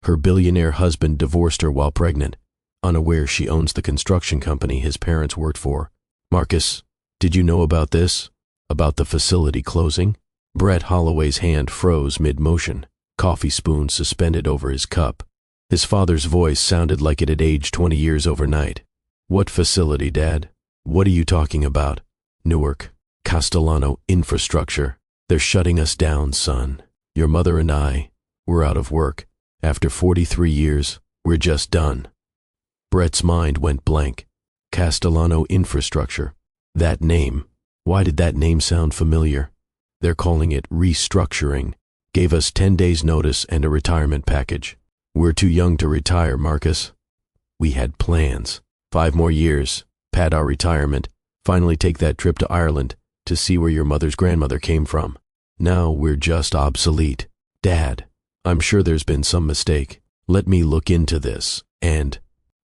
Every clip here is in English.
Her billionaire husband divorced her while pregnant, unaware she owns the construction company his parents worked for. Marcus, did you know about this? About the facility closing? Brett Holloway's hand froze mid-motion, coffee spoon suspended over his cup. His father's voice sounded like it had aged 20 years overnight. What facility, Dad? What are you talking about? Newark, Castellano Infrastructure. They're shutting us down, son. Your mother and I, we're out of work. After 43 years, we're just done. Brett's mind went blank. Castellano Infrastructure. That name. Why did that name sound familiar? They're calling it restructuring. Gave us 10 days notice and a retirement package. We're too young to retire, Marcus. We had plans. 5 more years, pad our retirement, finally take that trip to Ireland to see where your mother's grandmother came from. Now we're just obsolete. Dad, I'm sure there's been some mistake. Let me look into this. And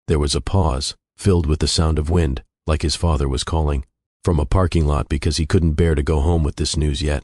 there was a pause, filled with the sound of wind, like his father was calling, from a parking lot because he couldn't bear to go home with this news yet.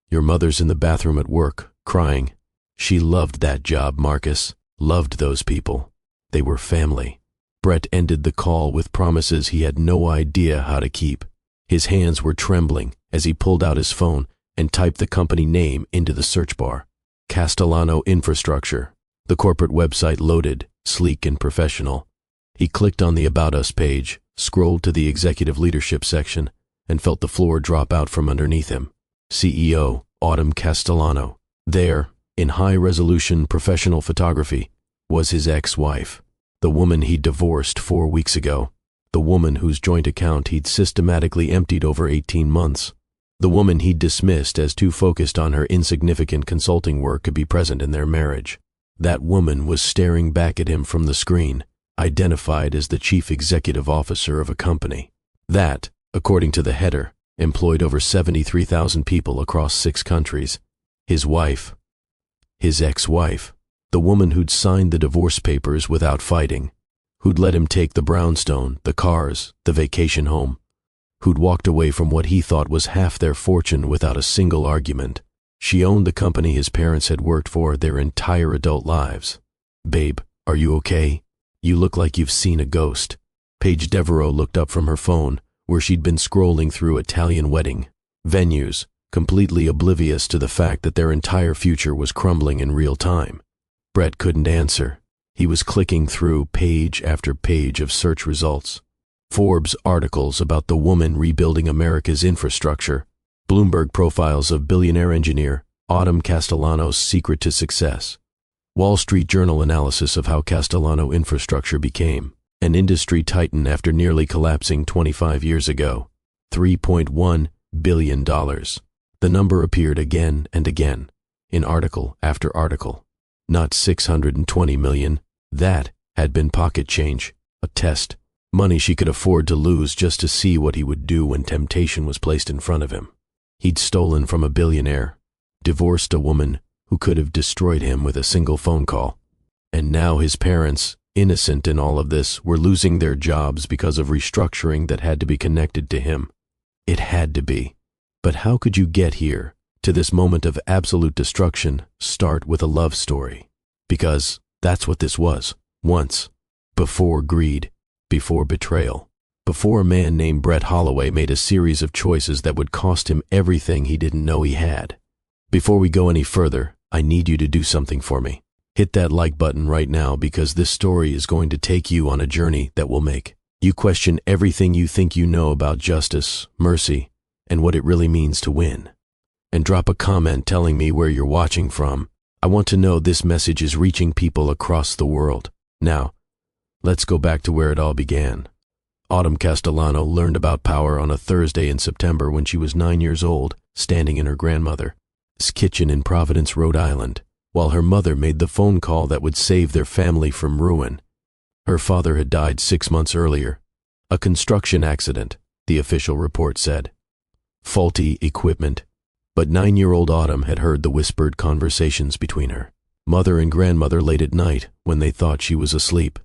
Your mother's in the bathroom at work, crying. She loved that job, Marcus. Loved those people. They were family. Brett ended the call with promises he had no idea how to keep. His hands were trembling as he pulled out his phone and typed the company name into the search bar. Castellano Infrastructure. The corporate website loaded, sleek and professional. He clicked on the About Us page, scrolled to the executive leadership section, and felt the floor drop out from underneath him. CEO, Autumn Castellano. There, in high-resolution professional photography, was his ex-wife. The woman he'd divorced 4 weeks ago. The woman whose joint account he'd systematically emptied over 18 months. The woman he'd dismissed as too focused on her insignificant consulting work to be present in their marriage. That woman was staring back at him from the screen, identified as the chief executive officer of a company that, according to the header, employed over 73,000 people across 6 countries. His wife. His ex-wife. The woman who'd signed the divorce papers without fighting, who'd let him take the brownstone, the cars, the vacation home, who'd walked away from what he thought was half their fortune without a single argument. She owned the company his parents had worked for their entire adult lives. Babe, are you okay? You look like you've seen a ghost. Paige Devereaux looked up from her phone, where she'd been scrolling through Italian wedding venues, completely oblivious to the fact that their entire future was crumbling in real time. Brett couldn't answer. He was clicking through page after page of search results. Forbes articles about the woman rebuilding America's infrastructure. Bloomberg profiles of billionaire engineer Autumn Castellano's secret to success. Wall Street Journal analysis of how Castellano Infrastructure became an industry titan after nearly collapsing 25 years ago. $3.1 billion. The number appeared again and again, in article after article. Not 620 million. That had been pocket change, a test, money she could afford to lose just to see what he would do when temptation was placed in front of him. He'd stolen from a billionaire, divorced a woman who could have destroyed him with a single phone call. And now his parents, innocent in all of this, were losing their jobs because of restructuring that had to be connected to him. It had to be. But how could you get here, to this moment of absolute destruction, start with a love story? Because that's what this was, once. Before greed, before betrayal, before a man named Brett Holloway made a series of choices that would cost him everything he didn't know he had. Before we go any further, I need you to do something for me. Hit that like button right now, because this story is going to take you on a journey that will make you question everything you think you know about justice, mercy, and what it really means to win. And drop a comment telling me where you're watching from. I want to know this message is reaching people across the world. Now, let's go back to where it all began. Autumn Castellano learned about power on a Thursday in September when she was 9 years old, standing in her grandmother's kitchen in Providence, Rhode Island, while her mother made the phone call that would save their family from ruin. Her father had died 6 months earlier. A construction accident, the official report said. Faulty equipment. But 9-year-old Autumn had heard the whispered conversations between her mother and grandmother late at night when they thought she was asleep.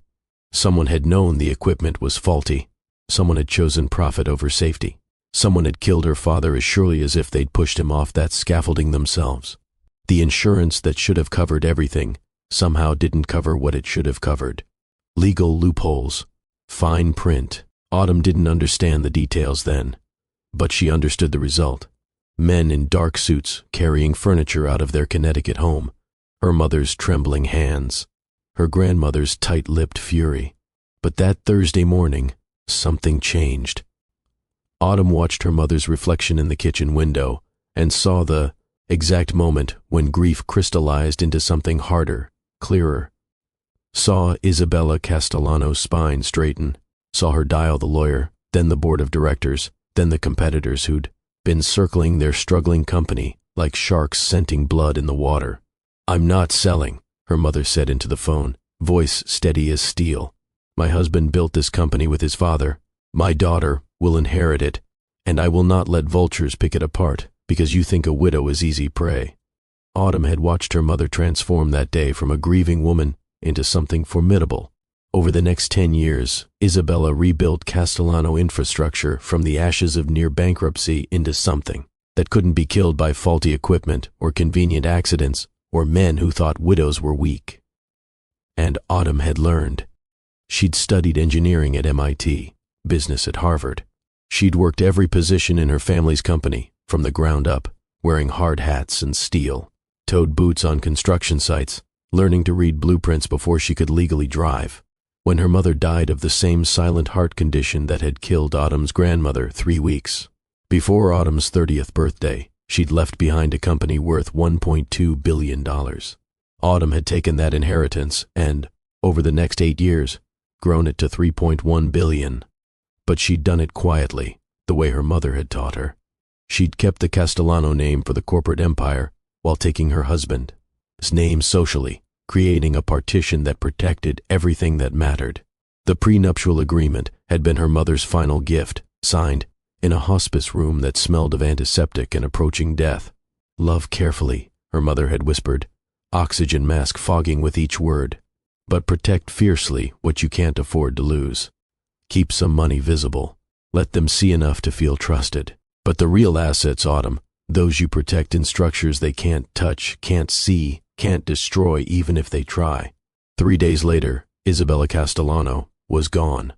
Someone had known the equipment was faulty. Someone had chosen profit over safety. Someone had killed her father as surely as if they'd pushed him off that scaffolding themselves. The insurance that should have covered everything somehow didn't cover what it should have covered. Legal loopholes, fine print. Autumn didn't understand the details then, but she understood the result. Men in dark suits carrying furniture out of their Connecticut home, her mother's trembling hands, her grandmother's tight-lipped fury. But that Thursday morning, something changed. Autumn watched her mother's reflection in the kitchen window and saw the exact moment when grief crystallized into something harder, clearer. Saw Isabella Castellano's spine straighten, saw her dial the lawyer, then the board of directors, then the competitors who'd been circling their struggling company like sharks scenting blood in the water. "I'm not selling," her mother said into the phone, voice steady as steel. "My husband built this company with his father. My daughter will inherit it, and I will not let vultures pick it apart because you think a widow is easy prey." Autumn had watched her mother transform that day from a grieving woman into something formidable. Over the next 10 years, Isabella rebuilt Castellano infrastructure from the ashes of near bankruptcy into something that couldn't be killed by faulty equipment or convenient accidents or men who thought widows were weak. And Autumn had learned. She'd studied engineering at MIT, business at Harvard. She'd worked every position in her family's company, from the ground up, wearing hard hats and steel, towed boots on construction sites, learning to read blueprints before she could legally drive. When her mother died of the same silent heart condition that had killed Autumn's grandmother 3 weeks before Autumn's 30th birthday, she'd left behind a company worth $1.2 billion. Autumn had taken that inheritance and, over the next 8 years, grown it to $3.1 billion. But she'd done it quietly, the way her mother had taught her. She'd kept the Castellano name for the corporate empire while taking her husband's name socially, creating a partition that protected everything that mattered. The prenuptial agreement had been her mother's final gift, signed in a hospice room that smelled of antiseptic and approaching death. "Love carefully," her mother had whispered, oxygen mask fogging with each word. "But protect fiercely what you can't afford to lose. Keep some money visible. Let them see enough to feel trusted. But the real assets, Autumn, those you protect in structures they can't touch, can't see, can't destroy even if they try." 3 days later, Isabella Castellano was gone.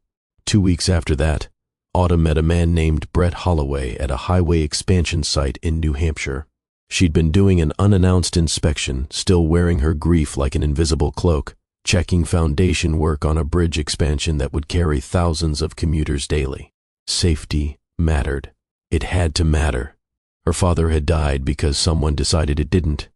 2 weeks after that, Autumn met a man named Brett Holloway at a highway expansion site in New Hampshire. She'd been doing an unannounced inspection, still wearing her grief like an invisible cloak, checking foundation work on a bridge expansion that would carry thousands of commuters daily. Safety mattered. It had to matter. Her father had died because someone decided it didn't.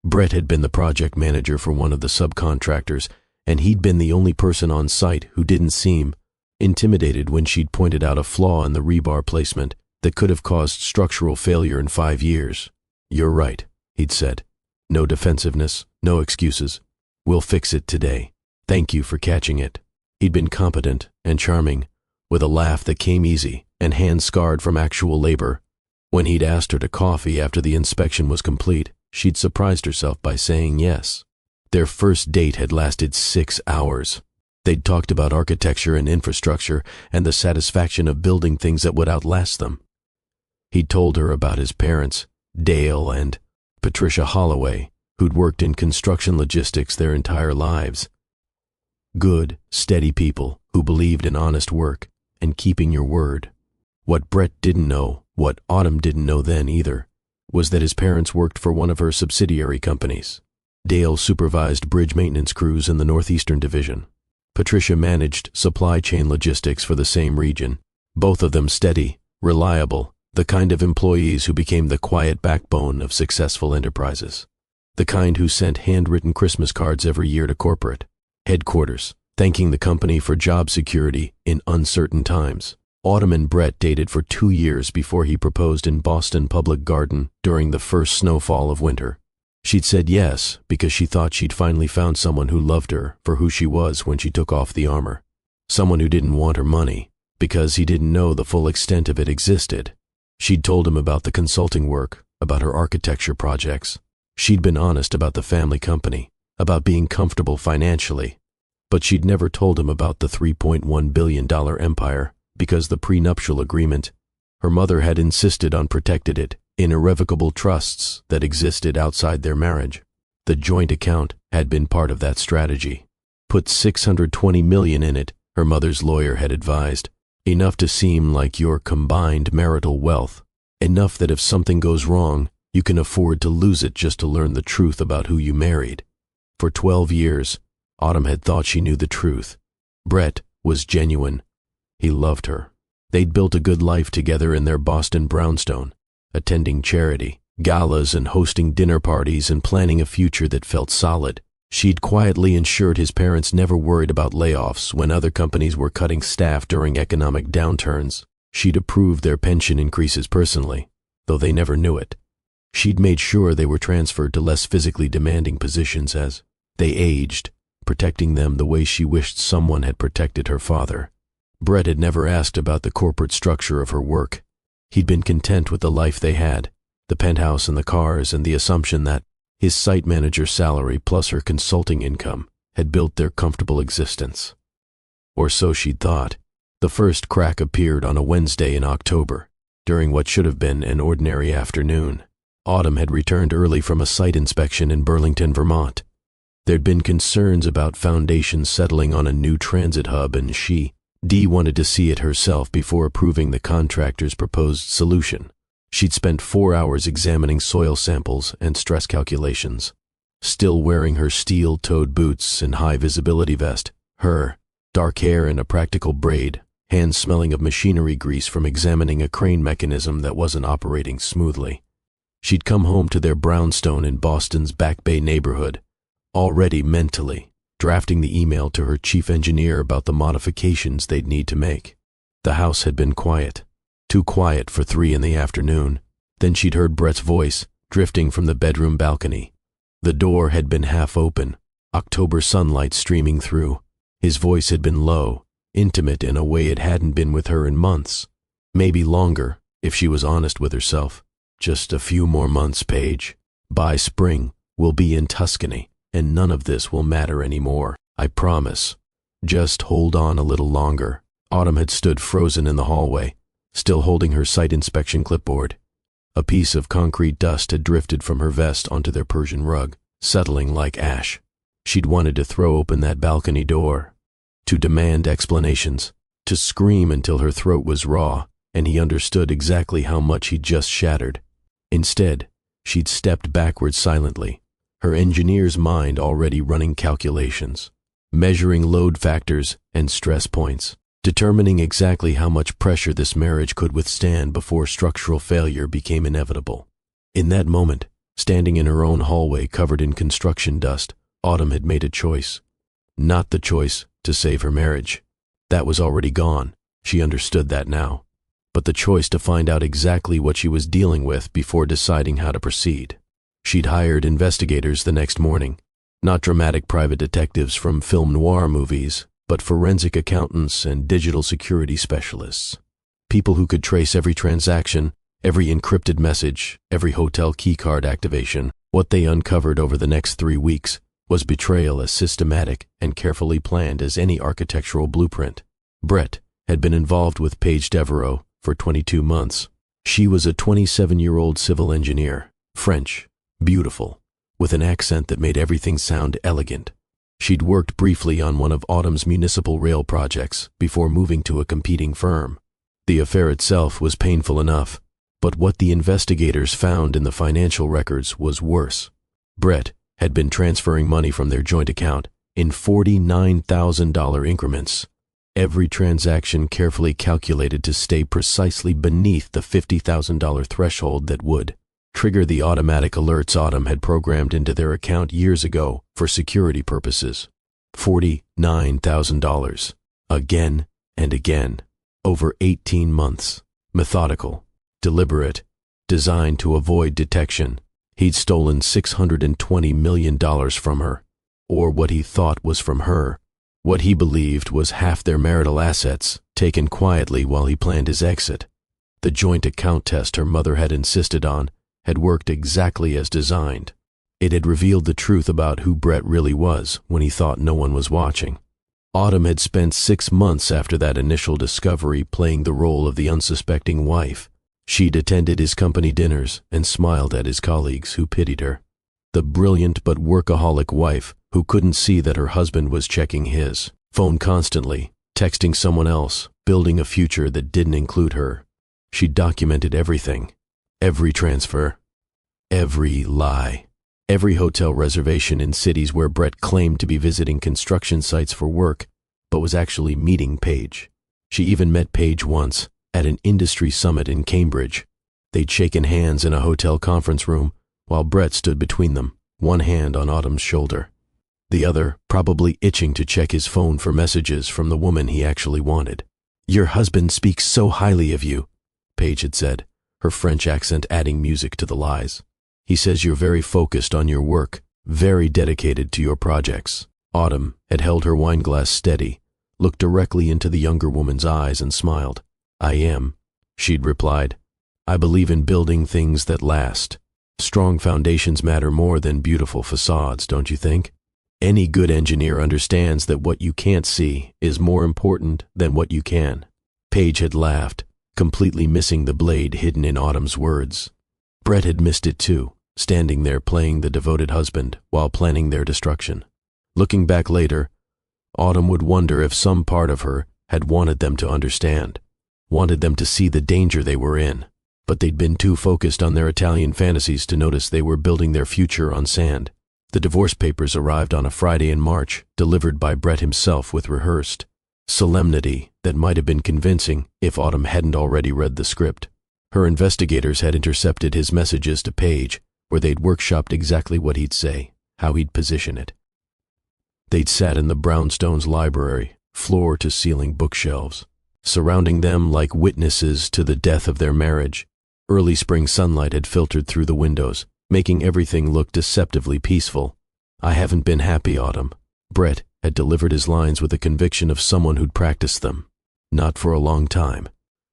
Brett had been the project manager for one of the subcontractors, and he'd been the only person on site who didn't seem intimidated when she'd pointed out a flaw in the rebar placement that could have caused structural failure in 5 years. "You're right," he'd said. "No defensiveness, no excuses. We'll fix it today. Thank you for catching it." He'd been competent and charming, with a laugh that came easy and hands scarred from actual labor. When he'd asked her to coffee after the inspection was complete, she'd surprised herself by saying yes. Their first date had lasted 6 hours. They'd talked about architecture and infrastructure and the satisfaction of building things that would outlast them. He'd told her about his parents, Dale and Patricia Holloway, who'd worked in construction logistics their entire lives. Good, steady people who believed in honest work and keeping your word. What Brett didn't know, what Autumn didn't know then either, was that his parents worked for one of her subsidiary companies. Dale supervised bridge maintenance crews in the Northeastern Division. Patricia managed supply chain logistics for the same region. Both of them steady, reliable, the kind of employees who became the quiet backbone of successful enterprises. The kind who sent handwritten Christmas cards every year to corporate headquarters, thanking the company for job security in uncertain times. Autumn and Brett dated for 2 years before he proposed in Boston Public Garden during the first snowfall of winter. She'd said yes because she thought she'd finally found someone who loved her for who she was when she took off the armor. Someone who didn't want her money because he didn't know the full extent of it existed. She'd told him about the consulting work, about her architecture projects. She'd been honest about the family company, about being comfortable financially. But she'd never told him about the $3.1 billion empire because the prenuptial agreement, her mother had insisted on protected it in irrevocable trusts that existed outside their marriage. The joint account had been part of that strategy. Put $620 million in it, her mother's lawyer had advised. Enough to seem like your combined marital wealth. Enough that if something goes wrong, you can afford to lose it just to learn the truth about who you married. For 12 years, Autumn had thought she knew the truth. Brett was genuine. He loved her. They'd built a good life together in their Boston brownstone, attending charity, galas and hosting dinner parties and planning a future that felt solid. She'd quietly ensured his parents never worried about layoffs when other companies were cutting staff during economic downturns. She'd approved their pension increases personally, though they never knew it. She'd made sure they were transferred to less physically demanding positions as they aged, protecting them the way she wished someone had protected her father. Brett had never asked about the corporate structure of her work. He'd been content with the life they had, the penthouse and the cars, and the assumption that his site manager salary plus her consulting income had built their comfortable existence. Or so she'd thought. The first crack appeared on a Wednesday in October, during what should have been an ordinary afternoon. Autumn had returned early from a site inspection in Burlington, Vermont. There'd been concerns about foundations settling on a new transit hub, and Dee wanted to see it herself before approving the contractor's proposed solution. She'd spent 4 hours examining soil samples and stress calculations. Still wearing her steel-toed boots and high-visibility vest, her dark hair in a practical braid, hands smelling of machinery grease from examining a crane mechanism that wasn't operating smoothly. She'd come home to their brownstone in Boston's Back Bay neighborhood, already mentally drafting the email to her chief engineer about the modifications they'd need to make. The house had been quiet. Too quiet for 3 in the afternoon. Then she'd heard Brett's voice, drifting from the bedroom balcony. The door had been half open, October sunlight streaming through. His voice had been low, intimate in a way it hadn't been with her in months. Maybe longer, if she was honest with herself. Just a few more months, Paige. By spring, we'll be in Tuscany, and none of this will matter anymore. I promise. Just hold on a little longer. Autumn had stood frozen in the hallway, still holding her site inspection clipboard. A piece of concrete dust had drifted from her vest onto their Persian rug, settling like ash. She'd wanted to throw open that balcony door, to demand explanations, to scream until her throat was raw, and he understood exactly how much he'd just shattered. Instead, she'd stepped backwards silently, her engineer's mind already running calculations, measuring load factors and stress points, determining exactly how much pressure this marriage could withstand before structural failure became inevitable. In that moment, standing in her own hallway covered in construction dust, Autumn had made a choice. Not the choice to save her marriage. That was already gone. She understood that now. But the choice to find out exactly what she was dealing with before deciding how to proceed. She'd hired investigators the next morning. Not dramatic private detectives from film noir movies, but forensic accountants and digital security specialists. People who could trace every transaction, every encrypted message, every hotel keycard activation. What they uncovered over the next 3 weeks was betrayal as systematic and carefully planned as any architectural blueprint. Brett had been involved with Paige Devereaux for 22 months. She was a 27-year-old civil engineer, French, beautiful, with an accent that made everything sound elegant. She'd worked briefly on one of Autumn's municipal rail projects before moving to a competing firm. The affair itself was painful enough, but what the investigators found in the financial records was worse. Brett had been transferring money from their joint account in $49,000 increments, every transaction carefully calculated to stay precisely beneath the $50,000 threshold that would trigger the automatic alerts Autumn had programmed into their account years ago for security purposes. $49,000. Again and again. Over 18 months. Methodical. Deliberate. Designed to avoid detection. He'd stolen $620 million from her. Or what he thought was from her. What he believed was half their marital assets, taken quietly while he planned his exit. The joint account test her mother had insisted on had worked exactly as designed. It had revealed the truth about who Brett really was when he thought no one was watching. Autumn had spent 6 months after that initial discovery playing the role of the unsuspecting wife. She'd attended his company dinners and smiled at his colleagues who pitied her. The brilliant but workaholic wife who couldn't see that her husband was checking his phone constantly, texting someone else, building a future that didn't include her. She documented everything, every transfer, every lie, every hotel reservation in cities where Brett claimed to be visiting construction sites for work, but was actually meeting Paige. She even met Paige once at an industry summit in Cambridge. They'd shaken hands in a hotel conference room while Brett stood between them, one hand on Autumn's shoulder, the other probably itching to check his phone for messages from the woman he actually wanted. "Your husband speaks so highly of you," Paige had said, her French accent adding music to the lies. "He says you're very focused on your work, very dedicated to your projects." Autumn had held her wineglass steady, looked directly into the younger woman's eyes and smiled. "I am," she'd replied. "I believe in building things that last. Strong foundations matter more than beautiful facades, don't you think? Any good engineer understands that what you can't see is more important than what you can." Paige had laughed, completely missing the blade hidden in Autumn's words. Brett had missed it too, standing there playing the devoted husband while planning their destruction. Looking back later, Autumn would wonder if some part of her had wanted them to understand, wanted them to see the danger they were in, but they'd been too focused on their Italian fantasies to notice they were building their future on sand. The divorce papers arrived on a Friday in March, delivered by Brett himself with rehearsed solemnity that might have been convincing if Autumn hadn't already read the script. Her investigators had intercepted his messages to Paige, where they'd workshopped exactly what he'd say, how he'd position it. They'd sat in the brownstone's library, floor-to-ceiling bookshelves, surrounding them like witnesses to the death of their marriage. Early spring sunlight had filtered through the windows, making everything look deceptively peaceful. "I haven't been happy, Autumn." Brett had delivered his lines with the conviction of someone who'd practiced them. "Not for a long time.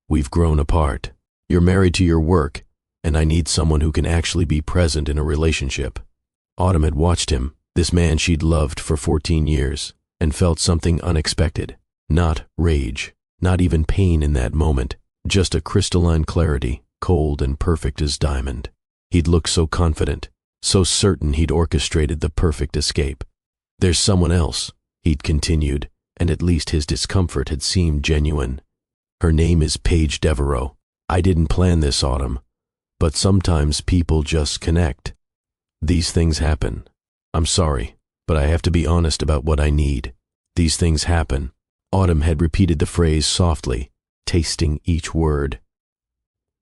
We've grown apart. You're married to your work, and I need someone who can actually be present in a relationship." Autumn had watched him, this man she'd loved for 14 years, and felt something unexpected. Not rage, not even pain in that moment, just a crystalline clarity, cold and perfect as diamond. He'd looked so confident, so certain he'd orchestrated the perfect escape. "There's someone else," he'd continued, and at least his discomfort had seemed genuine. "Her name is Paige Devereaux. I didn't plan this, Autumn, but sometimes people just connect. These things happen. I'm sorry, but I have to be honest about what I need. These things happen." Autumn had repeated the phrase softly, tasting each word.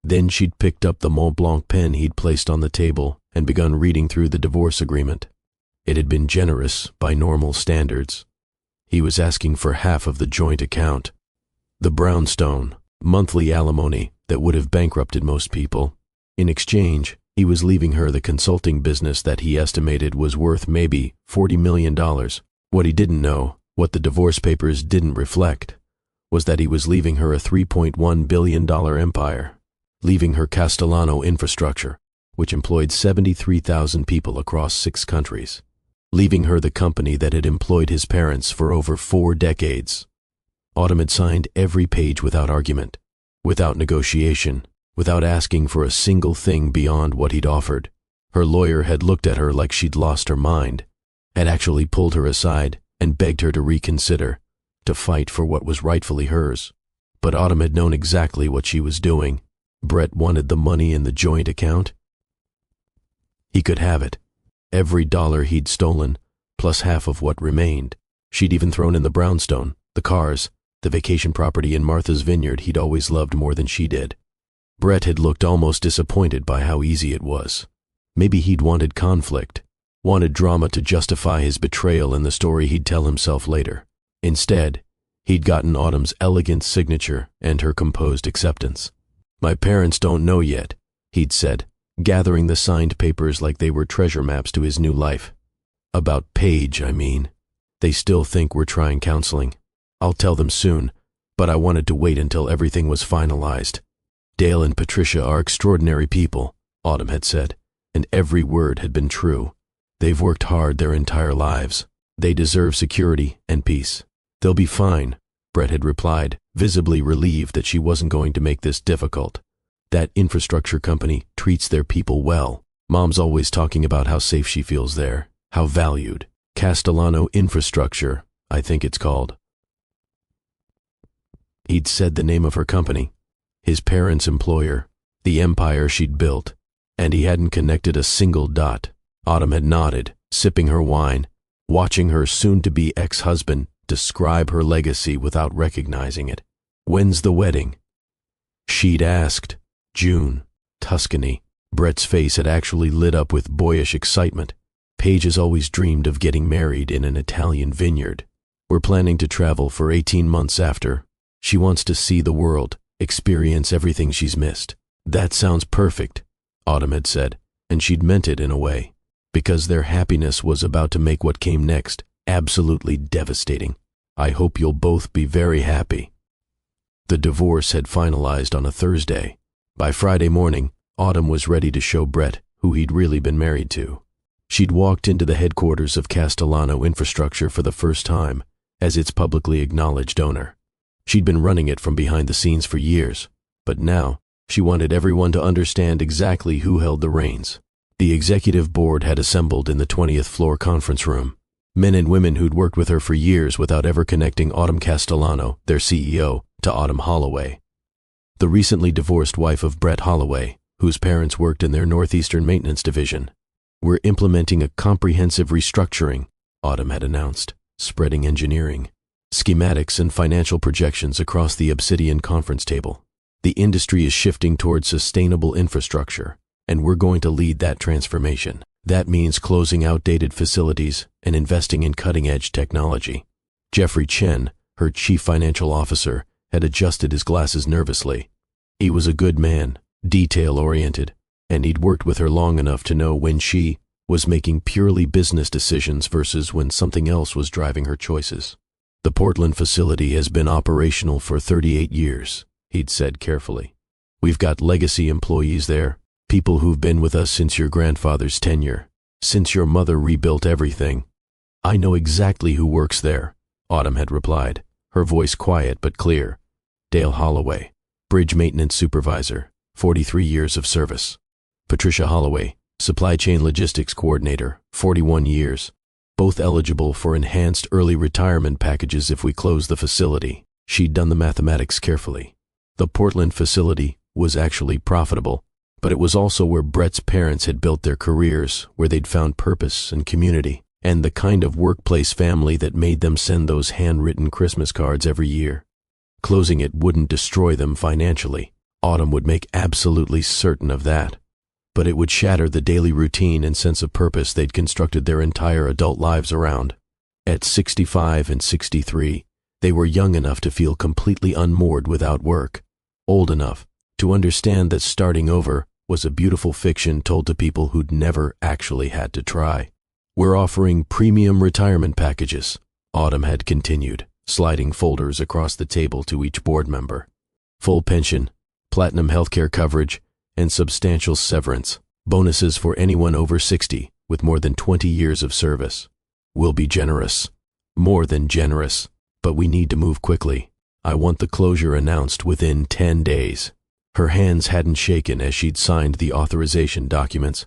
Then she'd picked up the Mont Blanc pen he'd placed on the table and begun reading through the divorce agreement. It had been generous by normal standards. He was asking for half of the joint account, the brownstone, monthly alimony that would have bankrupted most people. In exchange, he was leaving her the consulting business that he estimated was worth maybe $40 million. What he didn't know, what the divorce papers didn't reflect, was that he was leaving her a $3.1 billion empire, leaving her Castellano infrastructure, which employed 73,000 people across 6 countries, leaving her the company that had employed his parents for over 4 decades. Autumn had signed every page without argument, without negotiation, without asking for a single thing beyond what he'd offered. Her lawyer had looked at her like she'd lost her mind, had actually pulled her aside and begged her to reconsider, to fight for what was rightfully hers. But Autumn had known exactly what she was doing. Brett wanted the money in the joint account. He could have it. Every dollar he'd stolen, plus half of what remained. She'd even thrown in the brownstone, the cars, the vacation property in Martha's Vineyard he'd always loved more than she did. Brett had looked almost disappointed by how easy it was. Maybe he'd wanted conflict, wanted drama to justify his betrayal in the story he'd tell himself later. Instead, he'd gotten Autumn's elegant signature and her composed acceptance. "My parents don't know yet," he'd said, gathering the signed papers like they were treasure maps to his new life. "About Paige, I mean. They still think we're trying counseling. I'll tell them soon, but I wanted to wait until everything was finalized. Dale and Patricia are extraordinary people," Autumn had said, and every word had been true. "They've worked hard their entire lives. They deserve security and peace. They'll be fine," Brett had replied, visibly relieved that she wasn't going to make this difficult. "That infrastructure company treats their people well. Mom's always talking about how safe she feels there, how valued. Castellano Infrastructure, I think it's called. He'd said the name of her company, his parents' employer, the empire she'd built, and he hadn't connected a single dot. Autumn had nodded, sipping her wine, watching her soon-to-be ex-husband describe her legacy without recognizing it. When's the wedding? She'd asked. June. Tuscany. Brett's face had actually lit up with boyish excitement. Paige has always dreamed of getting married in an Italian vineyard. We're planning to travel for 18 months after. She wants to see the world, experience everything she's missed. That sounds perfect, Autumn had said, and she'd meant it in a way, because their happiness was about to make what came next absolutely devastating. I hope you'll both be very happy. The divorce had finalized on a Thursday. By Friday morning, Autumn was ready to show Brett who he'd really been married to. She'd walked into the headquarters of Castellano Infrastructure for the first time as its publicly acknowledged owner. She'd been running it from behind the scenes for years, but now she wanted everyone to understand exactly who held the reins. The executive board had assembled in the 20th floor conference room. Men and women who'd worked with her for years without ever connecting Autumn Castellano, their CEO, to Autumn Holloway, the recently divorced wife of Brett Holloway, whose parents worked in their Northeastern maintenance division. We're implementing a comprehensive restructuring, Autumn had announced, spreading engineering, schematics and financial projections across the obsidian conference table. The industry is shifting towards sustainable infrastructure, and we're going to lead that transformation. That means closing outdated facilities and investing in cutting-edge technology. Jeffrey Chen, her chief financial officer, had adjusted his glasses nervously. He was a good man, detail-oriented, and he'd worked with her long enough to know when she was making purely business decisions versus when something else was driving her choices. The Portland facility has been operational for 38 years, he'd said carefully. We've got legacy employees there, people who've been with us since your grandfather's tenure, since your mother rebuilt everything. I know exactly who works there, Autumn had replied, her voice quiet but clear. Dale Holloway, bridge maintenance supervisor, 43 years of service. Patricia Holloway, supply chain logistics coordinator, 41 years, both eligible for enhanced early retirement packages if we close the facility. She'd done the mathematics carefully. The Portland facility was actually profitable, but it was also where Brett's parents had built their careers, where they'd found purpose and community, and the kind of workplace family that made them send those handwritten Christmas cards every year. Closing it wouldn't destroy them financially. Autumn would make absolutely certain of that. But it would shatter the daily routine and sense of purpose they'd constructed their entire adult lives around. At 65 and 63, they were young enough to feel completely unmoored without work, old enough to understand that starting over was a beautiful fiction told to people who'd never actually had to try. We're offering premium retirement packages, Autumn had continued, sliding folders across the table to each board member. Full pension, platinum healthcare coverage, and substantial severance, bonuses for anyone over 60 with more than 20 years of service. We'll be generous, more than generous, but we need to move quickly. I want the closure announced within 10 days. Her hands hadn't shaken as she'd signed the authorization documents.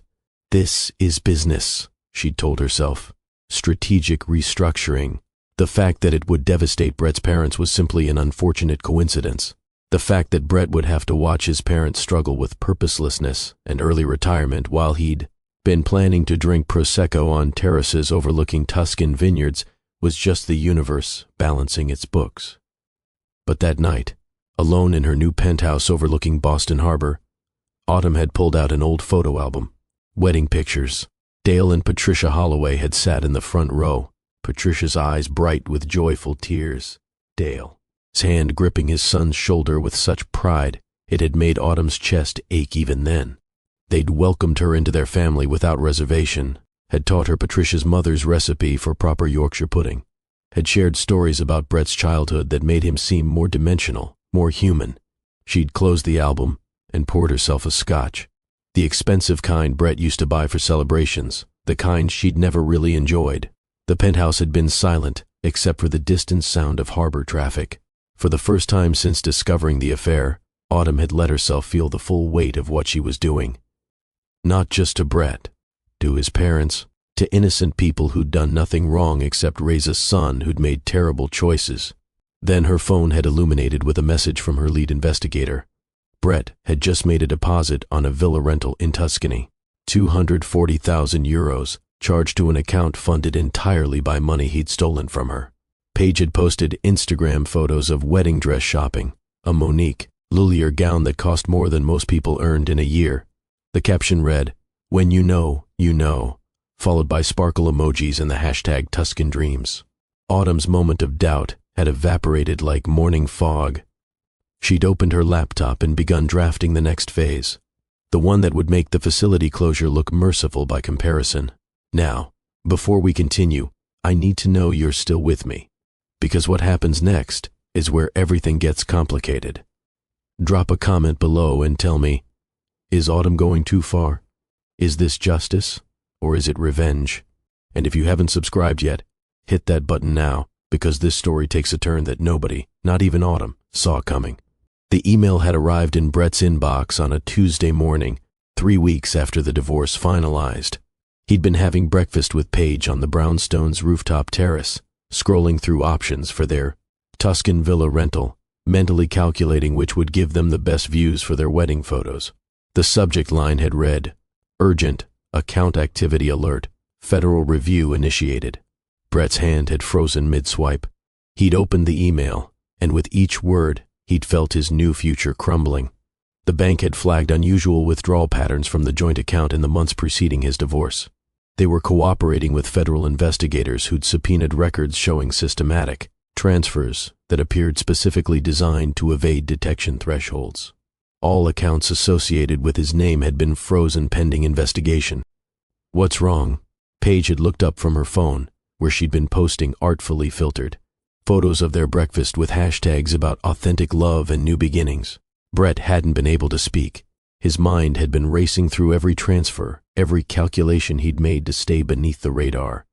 This is business, she'd told herself. Strategic restructuring. The fact that it would devastate Brett's parents was simply an unfortunate coincidence. The fact that Brett would have to watch his parents struggle with purposelessness and early retirement while he'd been planning to drink Prosecco on terraces overlooking Tuscan vineyards was just the universe balancing its books. But that night, alone in her new penthouse overlooking Boston Harbor, Autumn had pulled out an old photo album. Wedding pictures. Dale and Patricia Holloway had sat in the front row, Patricia's eyes bright with joyful tears. Dale, his hand gripping his son's shoulder with such pride it had made Autumn's chest ache even then. They'd welcomed her into their family without reservation, had taught her Patricia's mother's recipe for proper Yorkshire pudding, had shared stories about Brett's childhood that made him seem more dimensional, more human. She'd closed the album and poured herself a scotch, the expensive kind Brett used to buy for celebrations, the kind she'd never really enjoyed. The penthouse had been silent, except for the distant sound of harbor traffic. For the first time since discovering the affair, Autumn had let herself feel the full weight of what she was doing. Not just to Brett, to his parents, to innocent people who'd done nothing wrong except raise a son who'd made terrible choices. Then her phone had illuminated with a message from her lead investigator. Brett had just made a deposit on a villa rental in Tuscany. 240,000 euros, charged to an account funded entirely by money he'd stolen from her. Paige had posted Instagram photos of wedding dress shopping, a Monique Lullier gown that cost more than most people earned in a year. The caption read, "When you know, you know," followed by sparkle emojis and the hashtag Tuscan Dreams. Autumn's moment of doubt had evaporated like morning fog. She'd opened her laptop and begun drafting the next phase, the one that would make the facility closure look merciful by comparison. Now, before we continue, I need to know you're still with me, because what happens next is where everything gets complicated. Drop a comment below and tell me, is Autumn going too far? Is this justice, or is it revenge? And if you haven't subscribed yet, hit that button now, because this story takes a turn that nobody, not even Autumn, saw coming. The email had arrived in Brett's inbox on a Tuesday morning, 3 weeks after the divorce finalized. He'd been having breakfast with Paige on the brownstone's rooftop terrace, scrolling through options for their Tuscan villa rental, mentally calculating which would give them the best views for their wedding photos. The subject line had read, "Urgent, account activity alert, federal review initiated." Brett's hand had frozen mid-swipe. He'd opened the email, and with each word, he'd felt his new future crumbling. The bank had flagged unusual withdrawal patterns from the joint account in the months preceding his divorce. They were cooperating with federal investigators who'd subpoenaed records showing systematic transfers that appeared specifically designed to evade detection thresholds. All accounts associated with his name had been frozen pending investigation. What's wrong? Paige had looked up from her phone, where she'd been posting artfully filtered photos of their breakfast with hashtags about authentic love and new beginnings. Brett hadn't been able to speak. His mind had been racing through every transfer, every calculation he'd made to stay beneath the radar.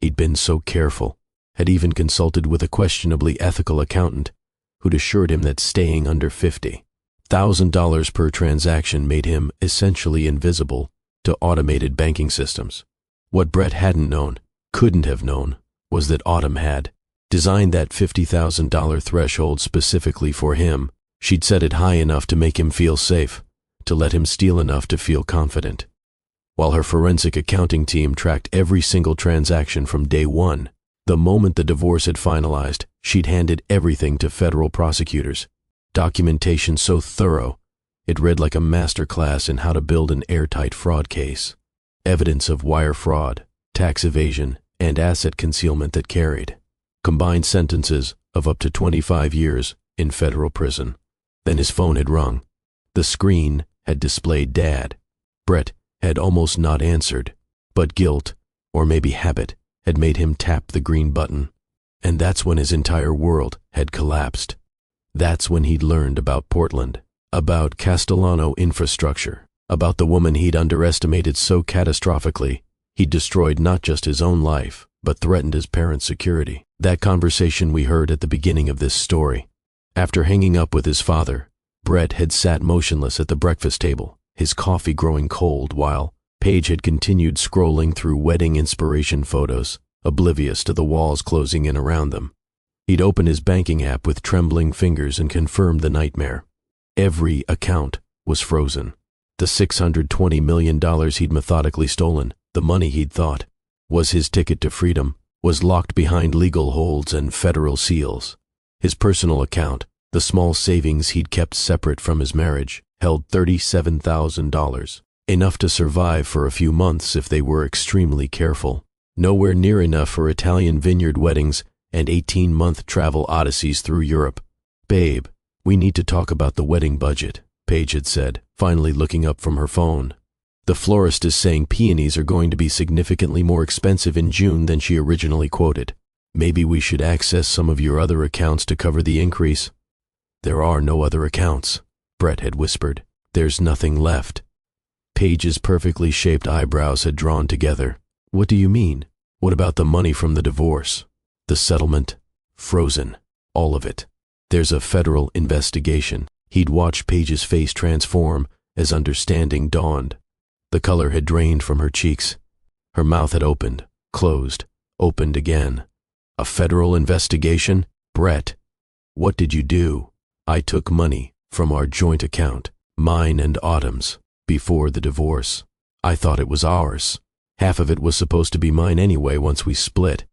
He'd been so careful, had even consulted with a questionably ethical accountant who'd assured him that staying under $50,000 per transaction made him essentially invisible to automated banking systems. What Brett hadn't known, couldn't have known, was that Autumn had designed that $50,000 threshold specifically for him. She'd set it high enough to make him feel safe, to let him steal enough to feel confident. While her forensic accounting team tracked every single transaction from day one, the moment the divorce had finalized, she'd handed everything to federal prosecutors. Documentation so thorough, it read like a masterclass in how to build an airtight fraud case. Evidence of wire fraud, tax evasion, and asset concealment that carried combined sentences of up to 25 years in federal prison. Then his phone had rung. The screen had displayed Dad. Brett had almost not answered, but guilt, or maybe habit, had made him tap the green button. And that's when his entire world had collapsed. That's when he'd learned about Portland, about Castellano infrastructure, about the woman he'd underestimated so catastrophically he'd destroyed not just his own life, but threatened his parents' security. That conversation we heard at the beginning of this story. After hanging up with his father, Brett had sat motionless at the breakfast table, his coffee growing cold, while Paige had continued scrolling through wedding inspiration photos, oblivious to the walls closing in around them. He'd opened his banking app with trembling fingers and confirmed the nightmare. Every account was frozen. The $620 million he'd methodically stolen, the money he'd thought was his ticket to freedom, was locked behind legal holds and federal seals. His personal account, the small savings he'd kept separate from his marriage, held $37,000, enough to survive for a few months if they were extremely careful. Nowhere near enough for Italian vineyard weddings and 18-month travel odysseys through Europe. "Babe, we need to talk about the wedding budget," Paige had said, finally looking up from her phone. "The florist is saying peonies are going to be significantly more expensive in June than she originally quoted. Maybe we should access some of your other accounts to cover the increase." "There are no other accounts," Brett had whispered. "There's nothing left." Paige's perfectly shaped eyebrows had drawn together. "What do you mean? What about the money from the divorce?" "The settlement? Frozen. All of it. There's a federal investigation." He'd watched Paige's face transform as understanding dawned. The color had drained from her cheeks. Her mouth had opened, closed, opened again. A federal investigation? Brett, what did you do? I took money from our joint account, mine and Autumn's, before the divorce. I thought it was ours. Half of it was supposed to be mine anyway once we split.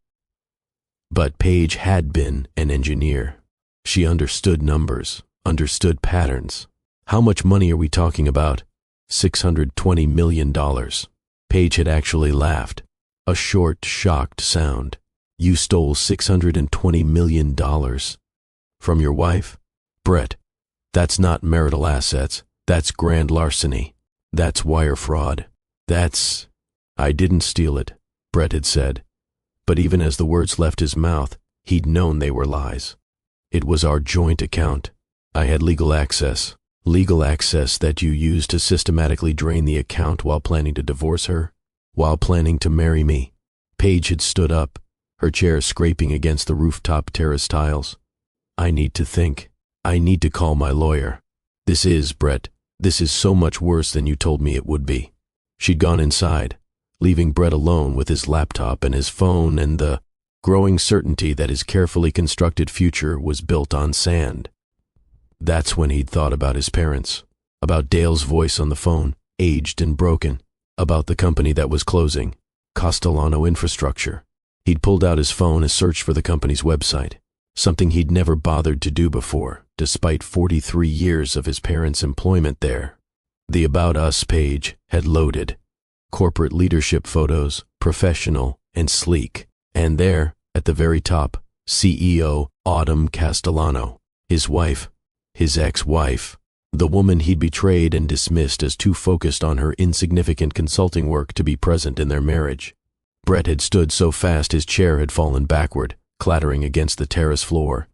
But Paige had been an engineer. She understood numbers, understood patterns. How much money are we talking about? $620 million. Paige had actually laughed. A short, shocked sound. You stole $620 million. From your wife? Brett, that's not marital assets. That's grand larceny. That's wire fraud. I didn't steal it, Brett had said. But even as the words left his mouth, he'd known they were lies. It was our joint account. I had legal access that you used to systematically drain the account while planning to divorce her, while planning to marry me. Paige had stood up, her chair scraping against the rooftop terrace tiles. I need to think. I need to call my lawyer. Brett, this is so much worse than you told me it would be. She'd gone inside, leaving Brett alone with his laptop and his phone and the growing certainty that his carefully constructed future was built on sand. That's when he'd thought about his parents, about Dale's voice on the phone, aged and broken, about the company that was closing, Castellano Infrastructure. He'd pulled out his phone and searched for the company's website, something he'd never bothered to do before, despite 43 years of his parents' employment there. The About Us page had loaded. Corporate leadership photos, professional and sleek. And there, at the very top, CEO Autumn Castellano, his wife, his ex-wife, the woman he'd betrayed and dismissed as too focused on her insignificant consulting work to be present in their marriage. Brett had stood so fast his chair had fallen backward, clattering against the terrace floor.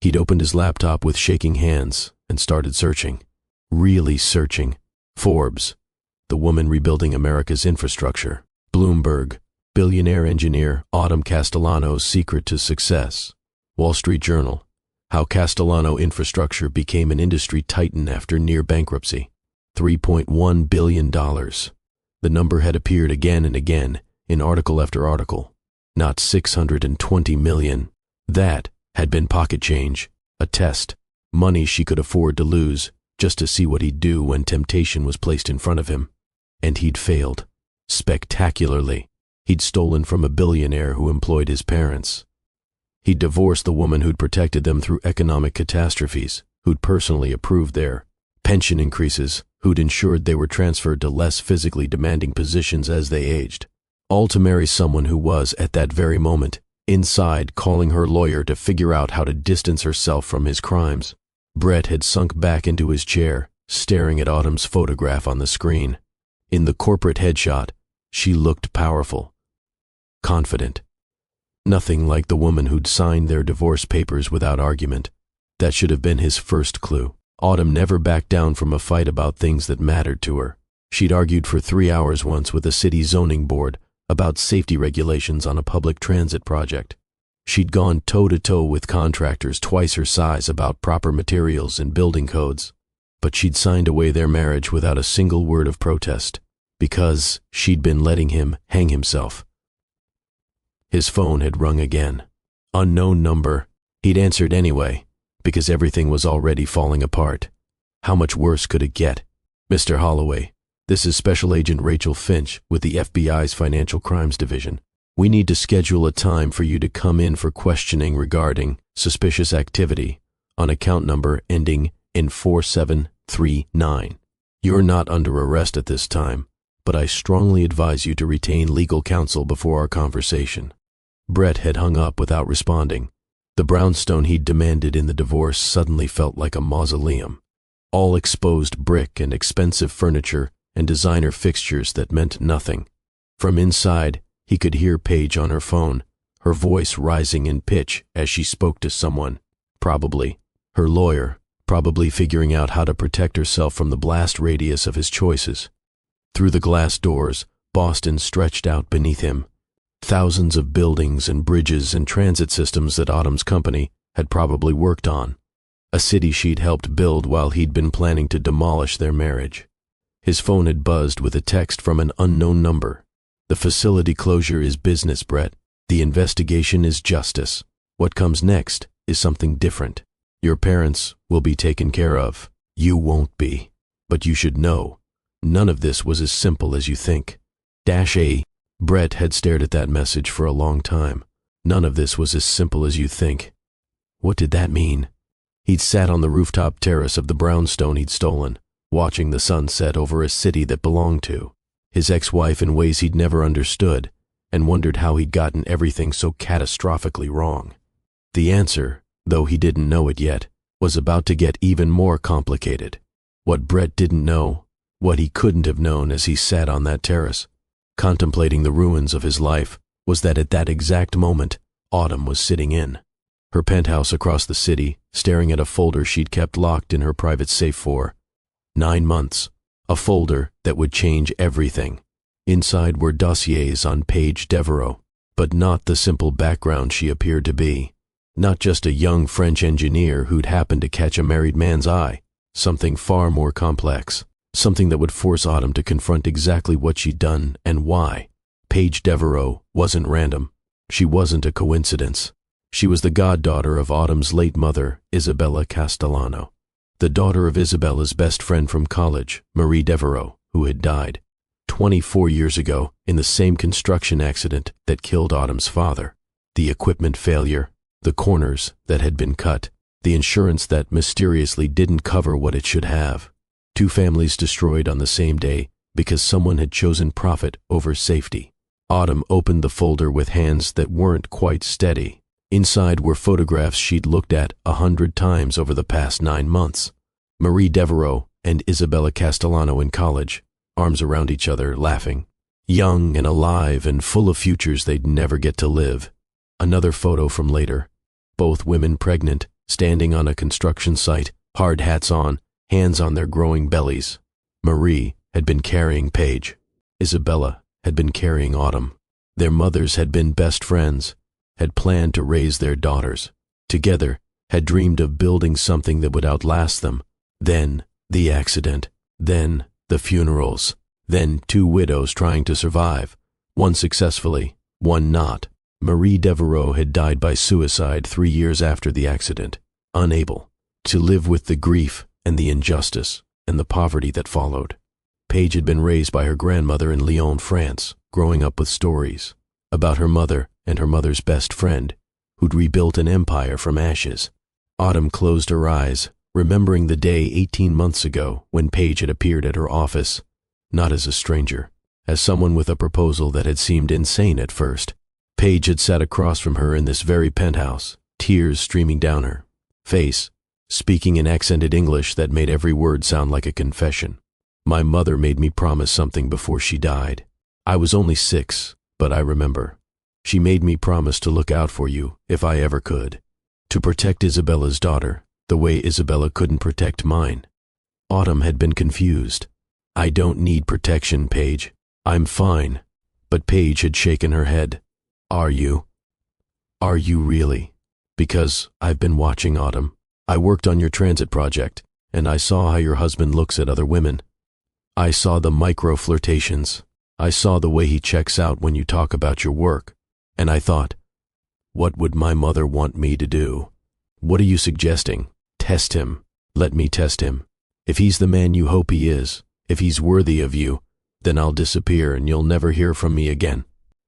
He'd opened his laptop with shaking hands and started searching. Really searching. Forbes, the woman rebuilding America's infrastructure. Bloomberg, billionaire engineer Autumn Castellano's secret to success. Wall Street Journal, how Castellano Infrastructure became an industry titan after near bankruptcy. $3.1 billion. The number had appeared again and again in article after article. Not 620 million. That had been pocket change, a test, money she could afford to lose just to see what he'd do when temptation was placed in front of him. And he'd failed. Spectacularly. He'd stolen from a billionaire who employed his parents. He'd divorced the woman who'd protected them through economic catastrophes, who'd personally approved their pension increases, who'd ensured they were transferred to less physically demanding positions as they aged. All to marry someone who was, at that very moment, inside calling her lawyer to figure out how to distance herself from his crimes. Brett had sunk back into his chair, staring at Autumn's photograph on the screen. In the corporate headshot, she looked powerful, confident. Nothing like the woman who'd signed their divorce papers without argument. That should have been his first clue. Autumn never backed down from a fight about things that mattered to her. She'd argued for 3 hours once with a city zoning board about safety regulations on a public transit project. She'd gone toe-to-toe with contractors twice her size about proper materials and building codes. But she'd signed away their marriage without a single word of protest, because she'd been letting him hang himself. His phone had rung again. Unknown number. He'd answered anyway, because everything was already falling apart. How much worse could it get? Mr. Holloway, this is Special Agent Rachel Finch with the FBI's Financial Crimes Division. We need to schedule a time for you to come in for questioning regarding suspicious activity on account number ending in 4739. You're not under arrest at this time, but I strongly advise you to retain legal counsel before our conversation. Brett had hung up without responding. The brownstone he'd demanded in the divorce suddenly felt like a mausoleum. All exposed brick and expensive furniture and designer fixtures that meant nothing. From inside, he could hear Paige on her phone, her voice rising in pitch as she spoke to someone, probably her lawyer, probably figuring out how to protect herself from the blast radius of his choices. Through the glass doors, Boston stretched out beneath him. Thousands of buildings and bridges and transit systems that Autumn's company had probably worked on. A city she'd helped build while he'd been planning to demolish their marriage. His phone had buzzed with a text from an unknown number. The facility closure is business, Brett. The investigation is justice. What comes next is something different. Your parents will be taken care of. You won't be. But you should know, none of this was as simple as you think. Brett had stared at that message for a long time. None of this was as simple as you think. What did that mean? He'd sat on the rooftop terrace of the brownstone he'd stolen, watching the sun set over a city that belonged to his ex-wife in ways he'd never understood, and wondered how he'd gotten everything so catastrophically wrong. The answer, though he didn't know it yet, was about to get even more complicated. What Brett didn't know, what he couldn't have known as he sat on that terrace, contemplating the ruins of his life, was that at that exact moment, Autumn was sitting in her penthouse across the city, staring at a folder she'd kept locked in her private safe for 9 months. A folder that would change everything. Inside were dossiers on Paige Devereaux, but not the simple background she appeared to be. Not just a young French engineer who'd happened to catch a married man's eye. Something far more complex. Something that would force Autumn to confront exactly what she'd done and why. Paige Devereaux wasn't random. She wasn't a coincidence. She was the goddaughter of Autumn's late mother, Isabella Castellano. The daughter of Isabella's best friend from college, Marie Devereaux, who had died 24 years ago in the same construction accident that killed Autumn's father. The equipment failure, the corners that had been cut, the insurance that mysteriously didn't cover what it should have. 2 families destroyed on the same day because someone had chosen profit over safety. Autumn opened the folder with hands that weren't quite steady. Inside were photographs she'd looked at 100 times over the past 9 months. Marie Devereaux and Isabella Castellano in college, arms around each other, laughing. Young and alive and full of futures they'd never get to live. Another photo from later. Both women pregnant, standing on a construction site, hard hats on, hands on their growing bellies. Marie had been carrying Paige. Isabella had been carrying Autumn. Their mothers had been best friends, had planned to raise their daughters. Together, had dreamed of building something that would outlast them. Then the accident. Then the funerals. Then 2 widows trying to survive. One successfully, one not. Marie Devereaux had died by suicide 3 years after the accident, unable to live with the grief and the injustice and the poverty that followed. Paige had been raised by her grandmother in Lyon, France, growing up with stories about her mother and her mother's best friend, who'd rebuilt an empire from ashes. Autumn closed her eyes, remembering the day 18 months ago when Paige had appeared at her office, not as a stranger, as someone with a proposal that had seemed insane at first. Paige had sat across from her in this very penthouse, tears streaming down her face, speaking in accented English that made every word sound like a confession. My mother made me promise something before she died. I was only 6, but I remember. She made me promise to look out for you if I ever could, to protect Isabella's daughter the way Isabella couldn't protect mine. Autumn had been confused. I don't need protection, Paige. I'm fine. But Paige had shaken her head. Are you? Are you really? Because I've been watching, Autumn. I worked on your transit project, and I saw how your husband looks at other women. I saw the micro-flirtations. I saw the way he checks out when you talk about your work. And I thought, what would my mother want me to do? What are you suggesting? Test him. Let me test him. If he's the man you hope he is, if he's worthy of you, then I'll disappear and you'll never hear from me again.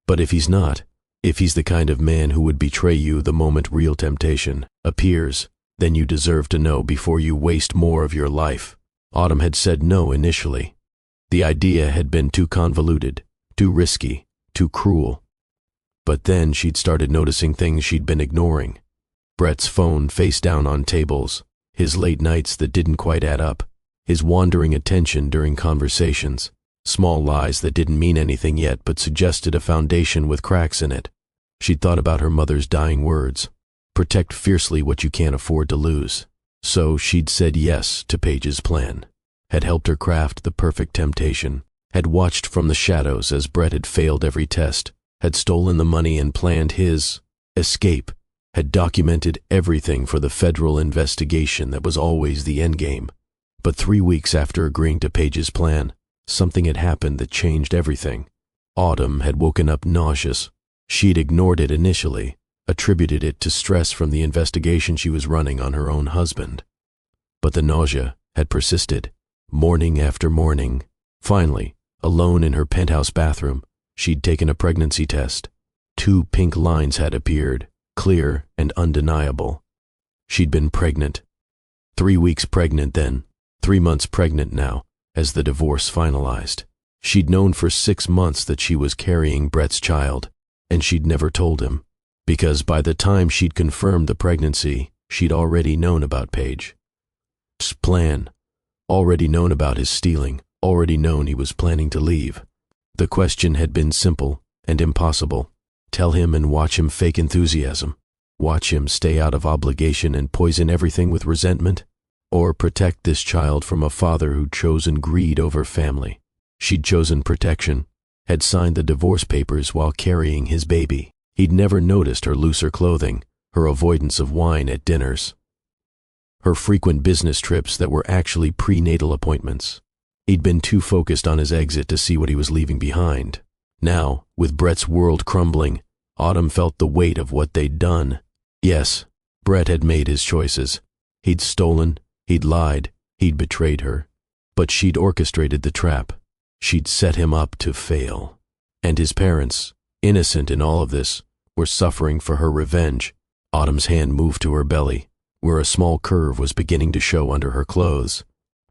But if he's not, if he's the kind of man who would betray you the moment real temptation appears, then you deserve to know before you waste more of your life. Autumn had said no initially. The idea had been too convoluted, too risky, too cruel. But then she'd started noticing things she'd been ignoring. Brett's phone face down on tables, his late nights that didn't quite add up, his wandering attention during conversations, small lies that didn't mean anything yet but suggested a foundation with cracks in it. She'd thought about her mother's dying words, protect fiercely what you can't afford to lose. So she'd said yes to Paige's plan, had helped her craft the perfect temptation, had watched from the shadows as Brett had failed every test, had stolen the money and planned his escape, had documented everything for the federal investigation that was always the endgame. But 3 weeks after agreeing to Paige's plan, Something had happened that changed everything. Autumn had woken up nauseous. She'd ignored it initially, attributed it to stress from the investigation she was running on her own husband. But the nausea had persisted, morning after morning. Finally, alone in her penthouse bathroom, she'd taken a pregnancy test. 2 pink lines had appeared, clear and undeniable. She'd been pregnant. 3 weeks pregnant then, 3 months pregnant now, as the divorce finalized. She'd known for 6 months that she was carrying Brett's child, and she'd never told him, because by the time she'd confirmed the pregnancy, she'd already known about Page's plan, already known about his stealing, already known he was planning to leave. The question had been simple and impossible. Tell him and watch him fake enthusiasm. Watch him stay out of obligation and poison everything with resentment, or protect this child from a father who'd chosen greed over family. She'd chosen protection, had signed the divorce papers while carrying his baby. He'd never noticed her looser clothing, her avoidance of wine at dinners, her frequent business trips that were actually prenatal appointments. He'd been too focused on his exit to see what he was leaving behind. Now, with Brett's world crumbling, Autumn felt the weight of what they'd done. Yes, Brett had made his choices. He'd stolen, he'd lied, he'd betrayed her. But she'd orchestrated the trap. She'd set him up to fail. And his parents, innocent in all of this, were suffering for her revenge. Autumn's hand moved to her belly, where a small curve was beginning to show under her clothes.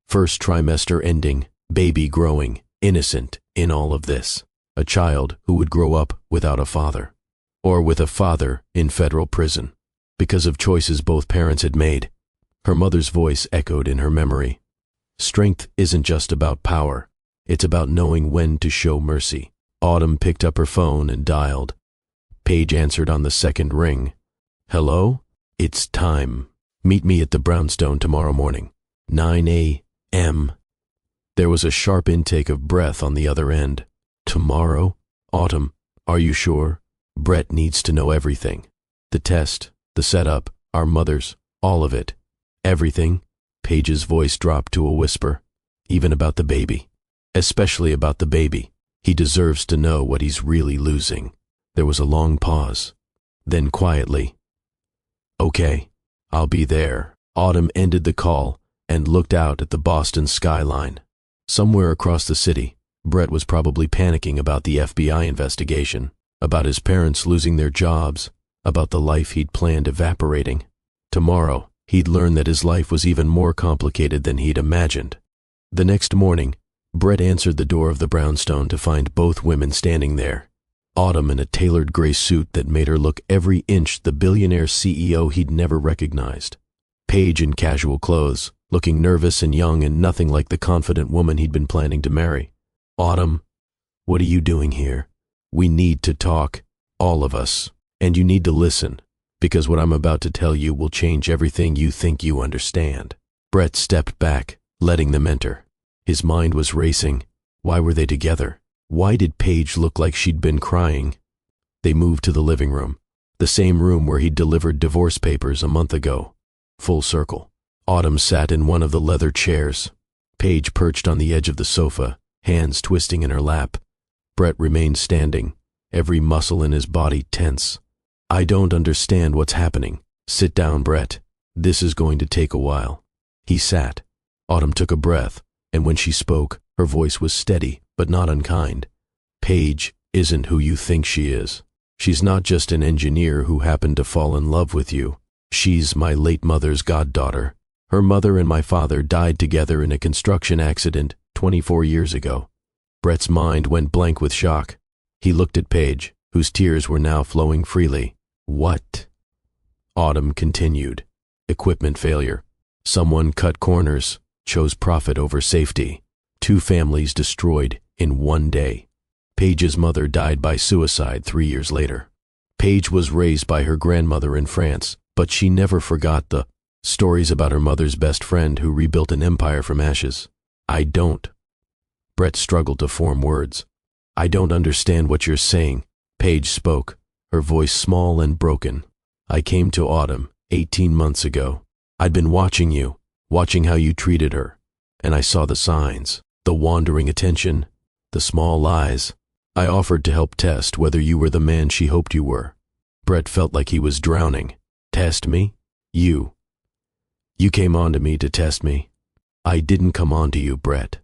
First trimester ending, baby growing, innocent in all of this. A child who would grow up without a father, or with a father in federal prison, because of choices both parents had made. Her mother's voice echoed in her memory. Strength isn't just about power, it's about knowing when to show mercy. Autumn picked up her phone and dialed. Paige answered on the second ring. Hello? It's time. Meet me at the brownstone tomorrow morning, 9 a.m. There was a sharp intake of breath on the other end. Tomorrow? Autumn, are you sure? Brett needs to know everything. The test, the setup, our mothers, all of it. Everything. Paige's voice dropped to a whisper. Even about the baby. Especially about the baby. He deserves to know what he's really losing. There was a long pause. Then quietly, okay, I'll be there. Autumn ended the call and looked out at the Boston skyline. Somewhere across the city, Brett was probably panicking about the FBI investigation, about his parents losing their jobs, about the life he'd planned evaporating. Tomorrow, he'd learn that his life was even more complicated than he'd imagined. The next morning, Brett answered the door of the brownstone to find both women standing there. Autumn in a tailored gray suit that made her look every inch the billionaire CEO he'd never recognized. Paige in casual clothes, looking nervous and young and nothing like the confident woman he'd been planning to marry. Autumn, what are you doing here? We need to talk, all of us, and you need to listen, because what I'm about to tell you will change everything you think you understand. Brett stepped back, letting them enter. His mind was racing. Why were they together? Why did Paige look like she'd been crying? They moved to the living room, the same room where he'd delivered divorce papers a month ago. Full circle. Autumn sat in one of the leather chairs. Paige perched on the edge of the sofa, hands twisting in her lap. Brett remained standing, every muscle in his body tense. I don't understand what's happening. Sit down, Brett. This is going to take a while. He sat. Autumn took a breath, and when she spoke, her voice was steady, but not unkind. Paige isn't who you think she is. She's not just an engineer who happened to fall in love with you. She's my late mother's goddaughter. Her mother and my father died together in a construction accident 24 years ago. Brett's mind went blank with shock. He looked at Paige, whose tears were now flowing freely. What? Autumn continued. Equipment failure. Someone cut corners, chose profit over safety. 2 families destroyed in one day. Paige's mother died by suicide 3 years later. Paige was raised by her grandmother in France, but she never forgot the stories about her mother's best friend who rebuilt an empire from ashes. I don't. Brett struggled to form words. I don't understand what you're saying. Paige spoke, her voice small and broken. I came to Autumn 18 months ago. I'd been watching you, watching how you treated her, and I saw the signs. The wandering attention, the small lies. I offered to help test whether you were the man she hoped you were. Brett felt like he was drowning. Test me? You came onto me to test me. I didn't come onto you, Brett.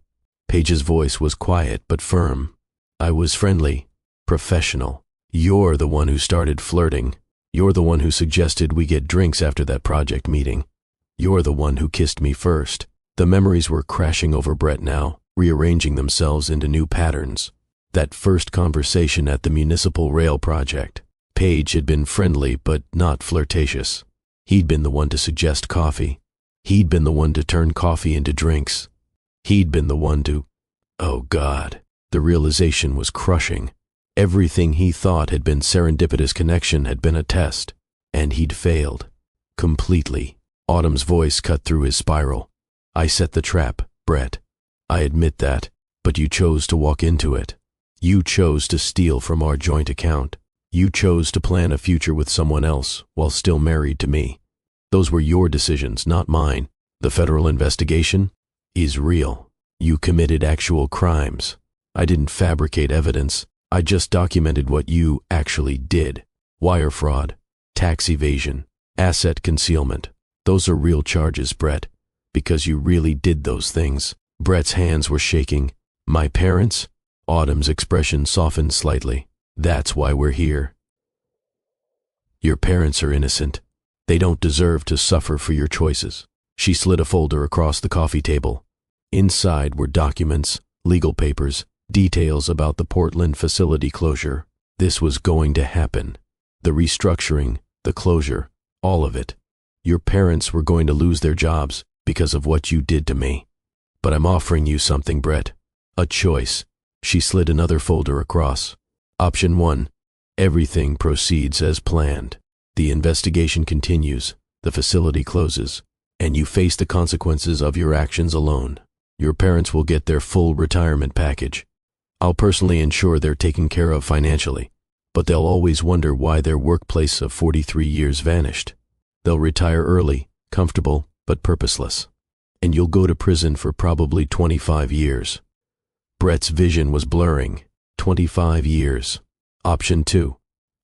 Paige's voice was quiet but firm. I was friendly, professional. You're the one who started flirting. You're the one who suggested we get drinks after that project meeting. You're the one who kissed me first. The memories were crashing over Brett now, rearranging themselves into new patterns. That first conversation at the municipal rail project. Paige had been friendly but not flirtatious. He'd been the one to suggest coffee. He'd been the one to turn coffee into drinks. He'd been the one to... Oh God, the realization was crushing. Everything he thought had been serendipitous connection had been a test, and he'd failed. Completely. Autumn's voice cut through his spiral. I set the trap, Brett. I admit that, but you chose to walk into it. You chose to steal from our joint account. You chose to plan a future with someone else while still married to me. Those were your decisions, not mine. The federal investigation is real. You committed actual crimes. I didn't fabricate evidence. I just documented what you actually did. Wire fraud, tax evasion, asset concealment. Those are real charges, Brett, because you really did those things. Brett's hands were shaking. My parents? Autumn's expression softened slightly. That's why we're here. Your parents are innocent. They don't deserve to suffer for your choices. She slid a folder across the coffee table. Inside were documents, legal papers, details about the Portland facility closure. This was going to happen. The restructuring, the closure, all of it. Your parents were going to lose their jobs because of what you did to me. But I'm offering you something, Brett. A choice. She slid another folder across. Option 1. Everything proceeds as planned. The investigation continues, the facility closes, and you face the consequences of your actions alone. Your parents will get their full retirement package. I'll personally ensure they're taken care of financially, but they'll always wonder why their workplace of 43 years vanished. They'll retire early, comfortable, but purposeless. And you'll go to prison for probably 25 years. Brett's vision was blurring. 25 years. Option 2.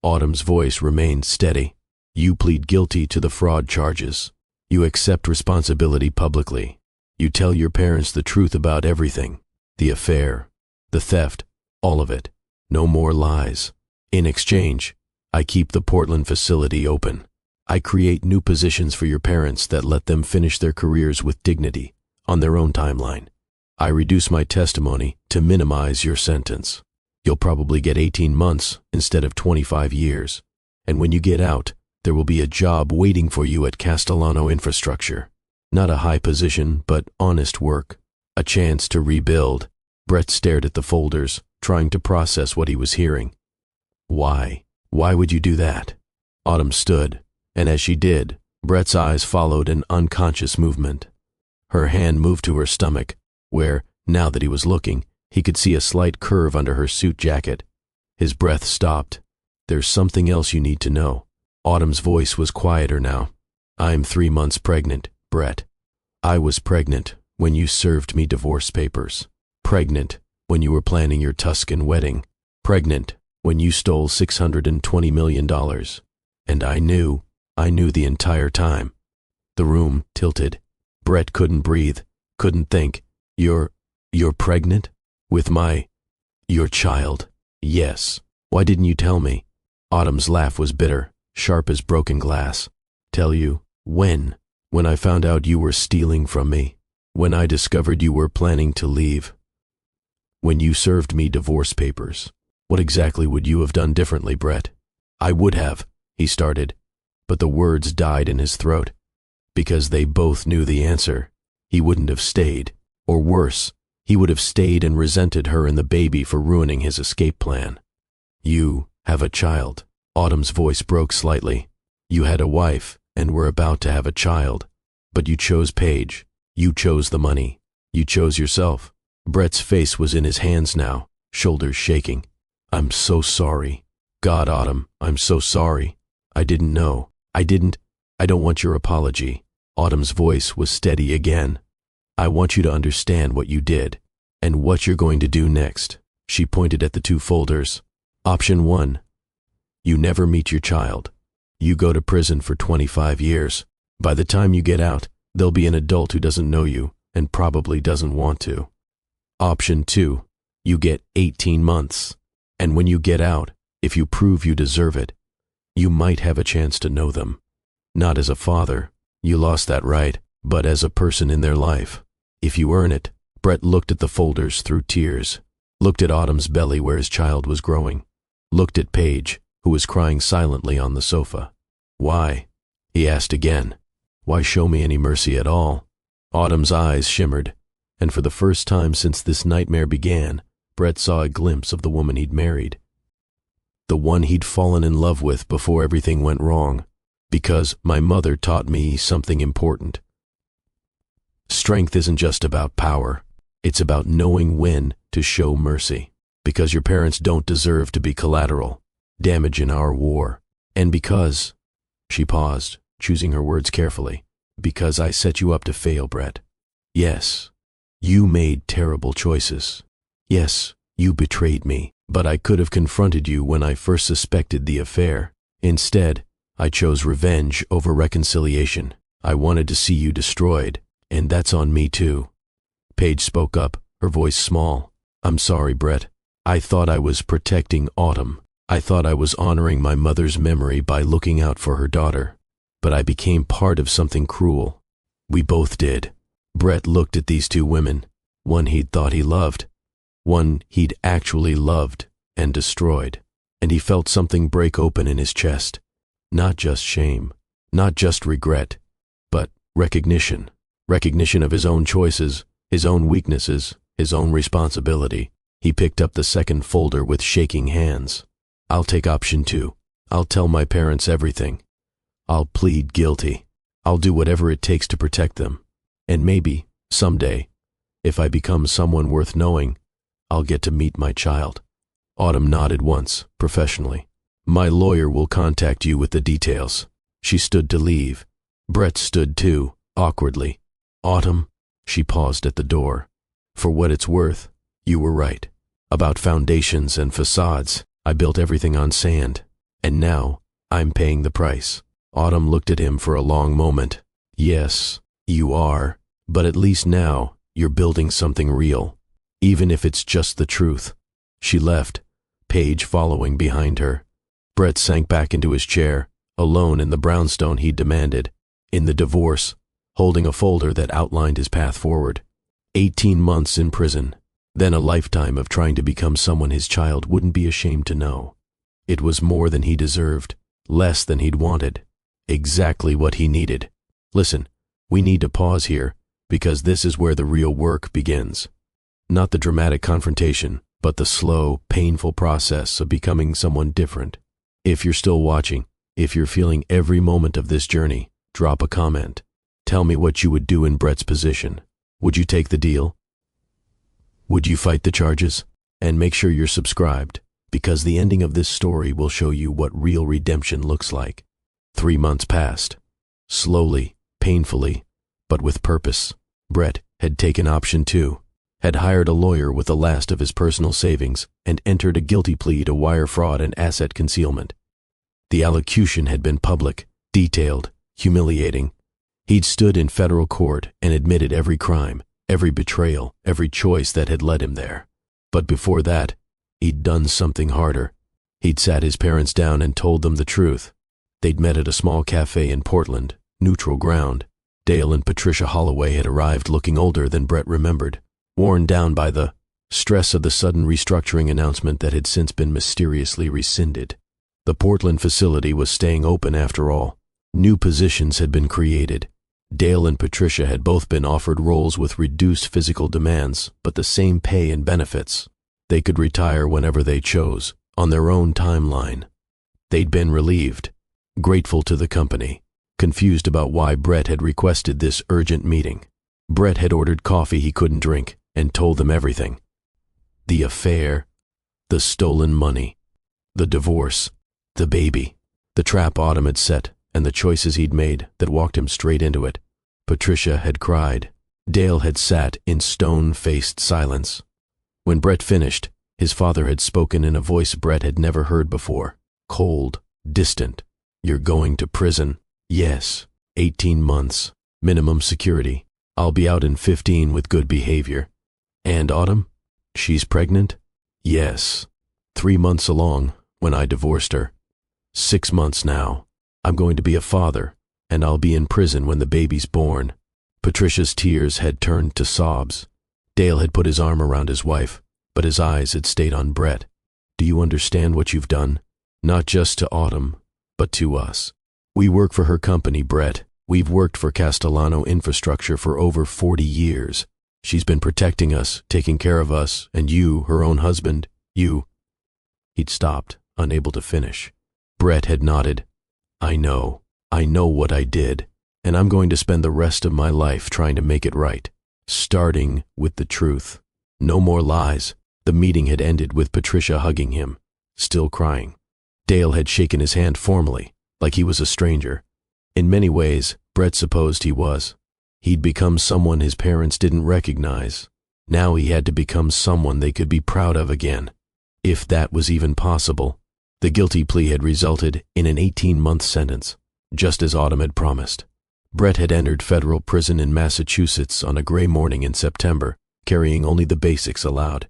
Autumn's voice remained steady. You plead guilty to the fraud charges. You accept responsibility publicly. You tell your parents the truth about everything. The affair, the theft, all of it. No more lies. In exchange, I keep the Portland facility open. I create new positions for your parents that let them finish their careers with dignity, on their own timeline. I reduce my testimony to minimize your sentence. You'll probably get 18 months instead of 25 years. And when you get out, there will be a job waiting for you at Castellano Infrastructure. Not a high position, but honest work. A chance to rebuild. Brett stared at the folders, trying to process what he was hearing. Why? Why would you do that? Autumn stood, and as she did, Brett's eyes followed an unconscious movement. Her hand moved to her stomach, where, now that he was looking, he could see a slight curve under her suit jacket. His breath stopped. There's something else you need to know. Autumn's voice was quieter now. I'm 3 months pregnant, Brett. I was pregnant when you served me divorce papers. Pregnant when you were planning your Tuscan wedding. Pregnant when you stole $620 million. And I knew the entire time. The room tilted. Brett couldn't breathe, couldn't think. You're pregnant? With your child? Yes. Why didn't you tell me? Autumn's laugh was bitter, sharp as broken glass. Tell you? When? When I found out you were stealing from me. When I discovered you were planning to leave. When you served me divorce papers. What exactly would you have done differently, Brett? I would have, he started, but the words died in his throat. Because they both knew the answer. He wouldn't have stayed. Or worse, he would have stayed and resented her and the baby for ruining his escape plan. You have a child. Autumn's voice broke slightly. You had a wife and were about to have a child. But you chose Paige. You chose the money. You chose yourself. Brett's face was in his hands now, shoulders shaking. I'm so sorry. God, Autumn, I'm so sorry. I didn't know. I don't want your apology. Autumn's voice was steady again. I want you to understand what you did. And what you're going to do next. She pointed at the two folders. Option 1. You never meet your child. You go to prison for 25 years. By the time you get out, there'll be an adult who doesn't know you and probably doesn't want to. Option 2. You get 18 months. And when you get out, if you prove you deserve it, you might have a chance to know them. Not as a father, you lost that right, but as a person in their life. If you earn it. Brett looked at the folders through tears, looked at Autumn's belly where his child was growing, looked at Paige, who was crying silently on the sofa. Why? He asked again. Why show me any mercy at all? Autumn's eyes shimmered, and for the first time since this nightmare began, Brett saw a glimpse of the woman he'd married. The one he'd fallen in love with before everything went wrong. Because my mother taught me something important. Strength isn't just about power. It's about knowing when to show mercy. Because your parents don't deserve to be collateral damage in our war. And because, she paused, choosing her words carefully, because I set you up to fail, Brett. Yes, you made terrible choices. Yes, you betrayed me, but I could have confronted you when I first suspected the affair. Instead, I chose revenge over reconciliation. I wanted to see you destroyed, and that's on me too. Paige spoke up, her voice small. I'm sorry, Brett. I thought I was protecting Autumn. I thought I was honoring my mother's memory by looking out for her daughter. But I became part of something cruel. We both did. Brett looked at these two women, one he'd thought he loved, one he'd actually loved and destroyed, and he felt something break open in his chest. Not just shame, not just regret, but recognition. Recognition of his own choices, his own weaknesses, his own responsibility. He picked up the second folder with shaking hands. I'll take option 2. I'll tell my parents everything. I'll plead guilty. I'll do whatever it takes to protect them. And maybe, someday, if I become someone worth knowing, I'll get to meet my child. Autumn nodded once, professionally. My lawyer will contact you with the details. She stood to leave. Brett stood too, awkwardly. Autumn, she paused at the door. For what it's worth, you were right. About foundations and facades, I built everything on sand. And now, I'm paying the price. Autumn looked at him for a long moment. Yes, you are. But at least now, you're building something real. Even if it's just the truth. She left, Paige following behind her. Brett sank back into his chair, alone in the brownstone he'd demanded, in the divorce, holding a folder that outlined his path forward. 18 months in prison, then a lifetime of trying to become someone his child wouldn't be ashamed to know. It was more than he deserved, less than he'd wanted, exactly what he needed. Listen, we need to pause here, because this is where the real work begins. Not the dramatic confrontation, but the slow, painful process of becoming someone different. If you're still watching, if you're feeling every moment of this journey, drop a comment. Tell me what you would do in Brett's position. Would you take the deal? Would you fight the charges? And make sure you're subscribed, because the ending of this story will show you what real redemption looks like. 3 months passed. Slowly, painfully, but with purpose. Brett had taken option 2, had hired a lawyer with the last of his personal savings, and entered a guilty plea to wire fraud and asset concealment. The allocution had been public, detailed, humiliating. He'd stood in federal court and admitted every crime, every betrayal, every choice that had led him there. But before that, he'd done something harder. He'd sat his parents down and told them the truth. They'd met at a small cafe in Portland, neutral ground. Dale and Patricia Holloway had arrived looking older than Brett remembered, worn down by the stress of the sudden restructuring announcement that had since been mysteriously rescinded. The Portland facility was staying open after all. New positions had been created. Dale and Patricia had both been offered roles with reduced physical demands, but the same pay and benefits. They could retire whenever they chose, on their own timeline. They'd been relieved, grateful to the company, confused about why Brett had requested this urgent meeting. Brett had ordered coffee he couldn't drink and told them everything. The affair, the stolen money, the divorce, the baby, the trap Autumn had set, and the choices he'd made that walked him straight into it. Patricia had cried. Dale had sat in stone-faced silence, When Brett finished, his father had spoken in a voice Brett had never heard before. Cold, distant. "You're going to prison." "Yes. 18 months. Minimum security. I'll be out in 15 with good behavior." "And Autumn? She's pregnant?" "Yes. 3 months along when I divorced her. 6 months now. I'm going to be a father, and I'll be in prison when the baby's born." Patricia's tears had turned to sobs. Dale had put his arm around his wife, but his eyes had stayed on Brett. "Do you understand what you've done? Not just to Autumn, but to us. We work for her company, Brett. We've worked for Castellano Infrastructure for over 40 years. She's been protecting us, taking care of us, and you, her own husband, you—" He'd stopped, unable to finish. Brett had nodded. I know what I did, and I'm going to spend the rest of my life trying to make it right, starting with the truth. No more lies." The meeting had ended with Patricia hugging him, still crying. Dale had shaken his hand formally, like he was a stranger. In many ways, Brett supposed he was. He'd become someone his parents didn't recognize. Now he had to become someone they could be proud of again, if that was even possible. The guilty plea had resulted in an 18-month sentence, just as Autumn had promised. Brett had entered federal prison in Massachusetts on a gray morning in September, carrying only the basics allowed.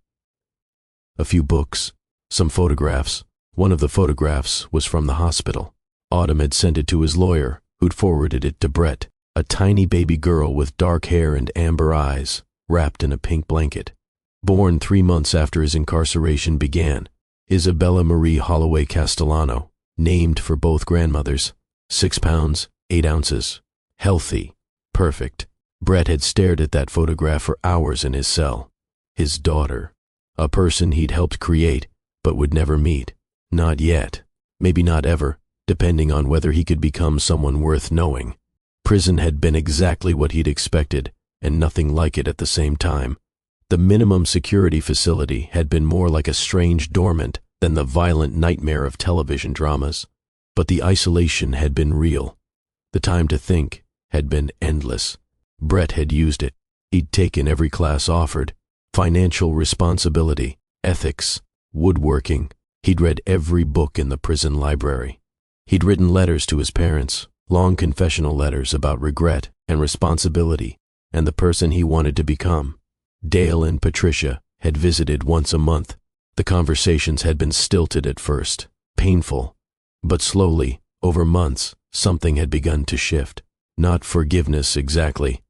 A few books, some photographs. One of the photographs was from the hospital. Autumn had sent it to his lawyer, who'd forwarded it to Brett, a tiny baby girl with dark hair and amber eyes, wrapped in a pink blanket. Born 3 months after his incarceration began, Isabella Marie Holloway Castellano, named for both grandmothers, 6 pounds, 8 ounces, healthy, perfect. Brett had stared at that photograph for hours in his cell. His daughter, a person he'd helped create, but would never meet. Not yet, maybe not ever, depending on whether he could become someone worth knowing. Prison had been exactly what he'd expected, and nothing like it at the same time. The minimum security facility had been more like a strange dormant than the violent nightmare of television dramas. But the isolation had been real. The time to think had been endless. Brett had used it. He'd taken every class offered. Financial responsibility, ethics, woodworking. He'd read every book in the prison library. He'd written letters to his parents, long confessional letters about regret and responsibility and the person he wanted to become. Dale and Patricia had visited once a month. The conversations had been stilted at first, painful, but slowly, over months, something had begun to shift. Not forgiveness exactly,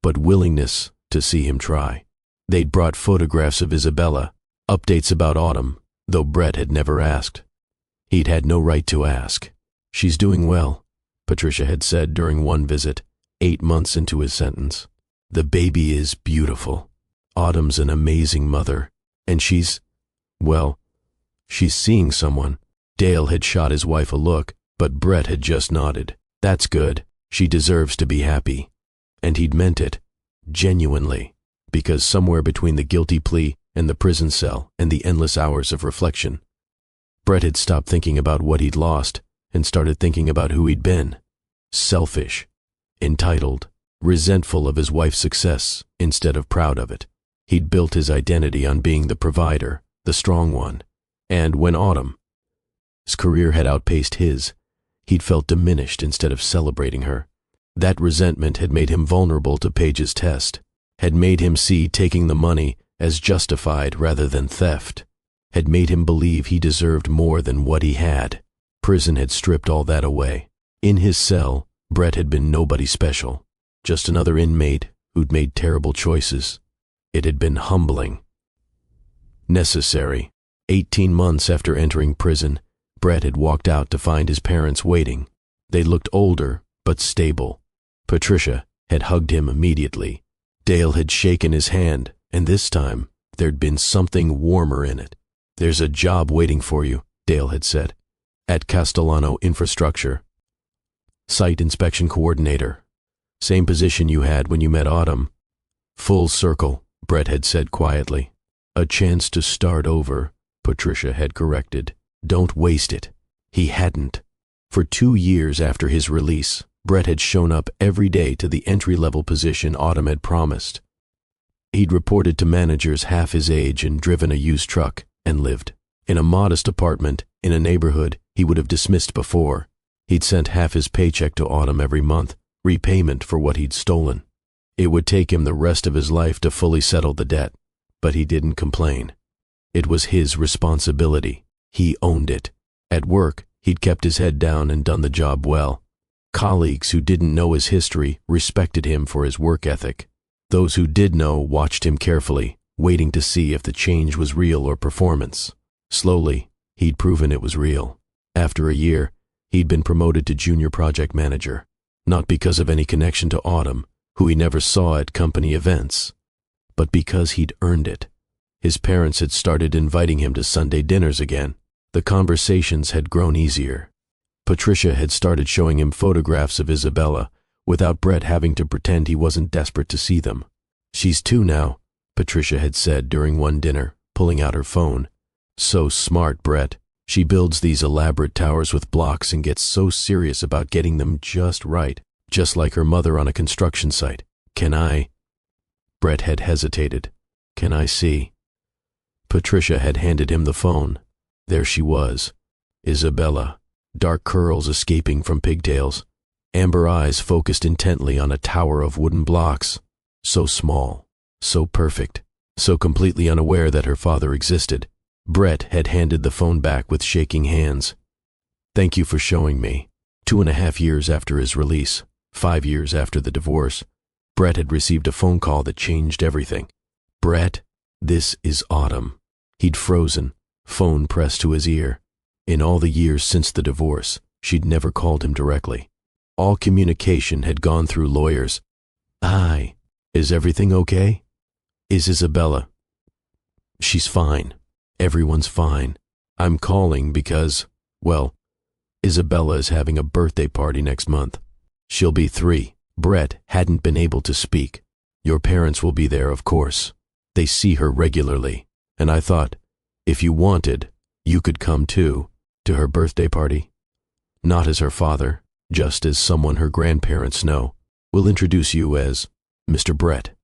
but willingness to see him try. They'd brought photographs of Isabella, updates about Autumn, though Brett had never asked. He'd had no right to ask. "She's doing well," Patricia had said during one visit, 8 months into his sentence. "The baby is beautiful. Autumn's an amazing mother, and she's seeing someone." Dale had shot his wife a look, but Brett had just nodded. "That's good. She deserves to be happy." And he'd meant it, genuinely, because somewhere between the guilty plea and the prison cell and the endless hours of reflection, Brett had stopped thinking about what he'd lost and started thinking about who he'd been. Selfish, entitled, resentful of his wife's success instead of proud of it. He'd built his identity on being the provider, the strong one, and when Autumn's career had outpaced his, he'd felt diminished instead of celebrating her. That resentment had made him vulnerable to Paige's test, had made him see taking the money as justified rather than theft, had made him believe he deserved more than what he had. Prison had stripped all that away. In his cell, Brett had been nobody special, just another inmate who'd made terrible choices. It had been humbling. Necessary. 18 months after entering prison, Brett had walked out to find his parents waiting. They looked older, but stable. Patricia had hugged him immediately. Dale had shaken his hand, and this time, there'd been something warmer in it. "There's a job waiting for you," Dale had said, "at Castellano Infrastructure. Site inspection coordinator. Same position you had when you met Autumn." "Full circle," Brett had said quietly. "A chance to start over," Patricia had corrected. "Don't waste it." He hadn't. For 2 years after his release, Brett had shown up every day to the entry-level position Autumn had promised. He'd reported to managers half his age and driven a used truck, and lived in a modest apartment in a neighborhood he would have dismissed before. He'd sent half his paycheck to Autumn every month, repayment for what he'd stolen. It would take him the rest of his life to fully settle the debt, but he didn't complain. It was his responsibility. He owned it. At work, he'd kept his head down and done the job well. Colleagues who didn't know his history respected him for his work ethic. Those who did know watched him carefully, waiting to see if the change was real or performance. Slowly, he'd proven it was real. After a year, he'd been promoted to junior project manager, not because of any connection to Autumn, who he never saw at company events, but because he'd earned it. His parents had started inviting him to Sunday dinners again. The conversations had grown easier. Patricia had started showing him photographs of Isabella, without Brett having to pretend he wasn't desperate to see them. "She's 2 now," Patricia had said during one dinner, pulling out her phone. "So smart, Brett. She builds these elaborate towers with blocks and gets so serious about getting them just right, just like her mother on a construction site. Can I?" Brett had hesitated. "Can I see?" Patricia had handed him the phone. There she was, Isabella, dark curls escaping from pigtails, amber eyes focused intently on a tower of wooden blocks. So small, so perfect, so completely unaware that her father existed. Brett had handed the phone back with shaking hands. "Thank you for showing me." 2.5 years after his release, 5 years after the divorce, Brett had received a phone call that changed everything. "Brett, this is Autumn." He'd frozen, phone pressed to his ear. In all the years since the divorce, she'd never called him directly. All communication had gone through lawyers. "Hi, is everything okay? Is Isabella?" "She's fine. Everyone's fine. I'm calling because, well, Isabella is having a birthday party next month. She'll be 3. Brett hadn't been able to speak. "Your parents will be there, of course. They see her regularly. And I thought, if you wanted, you could come too, to her birthday party. Not as her father, just as someone her grandparents know. We'll introduce you as Mr. Brett.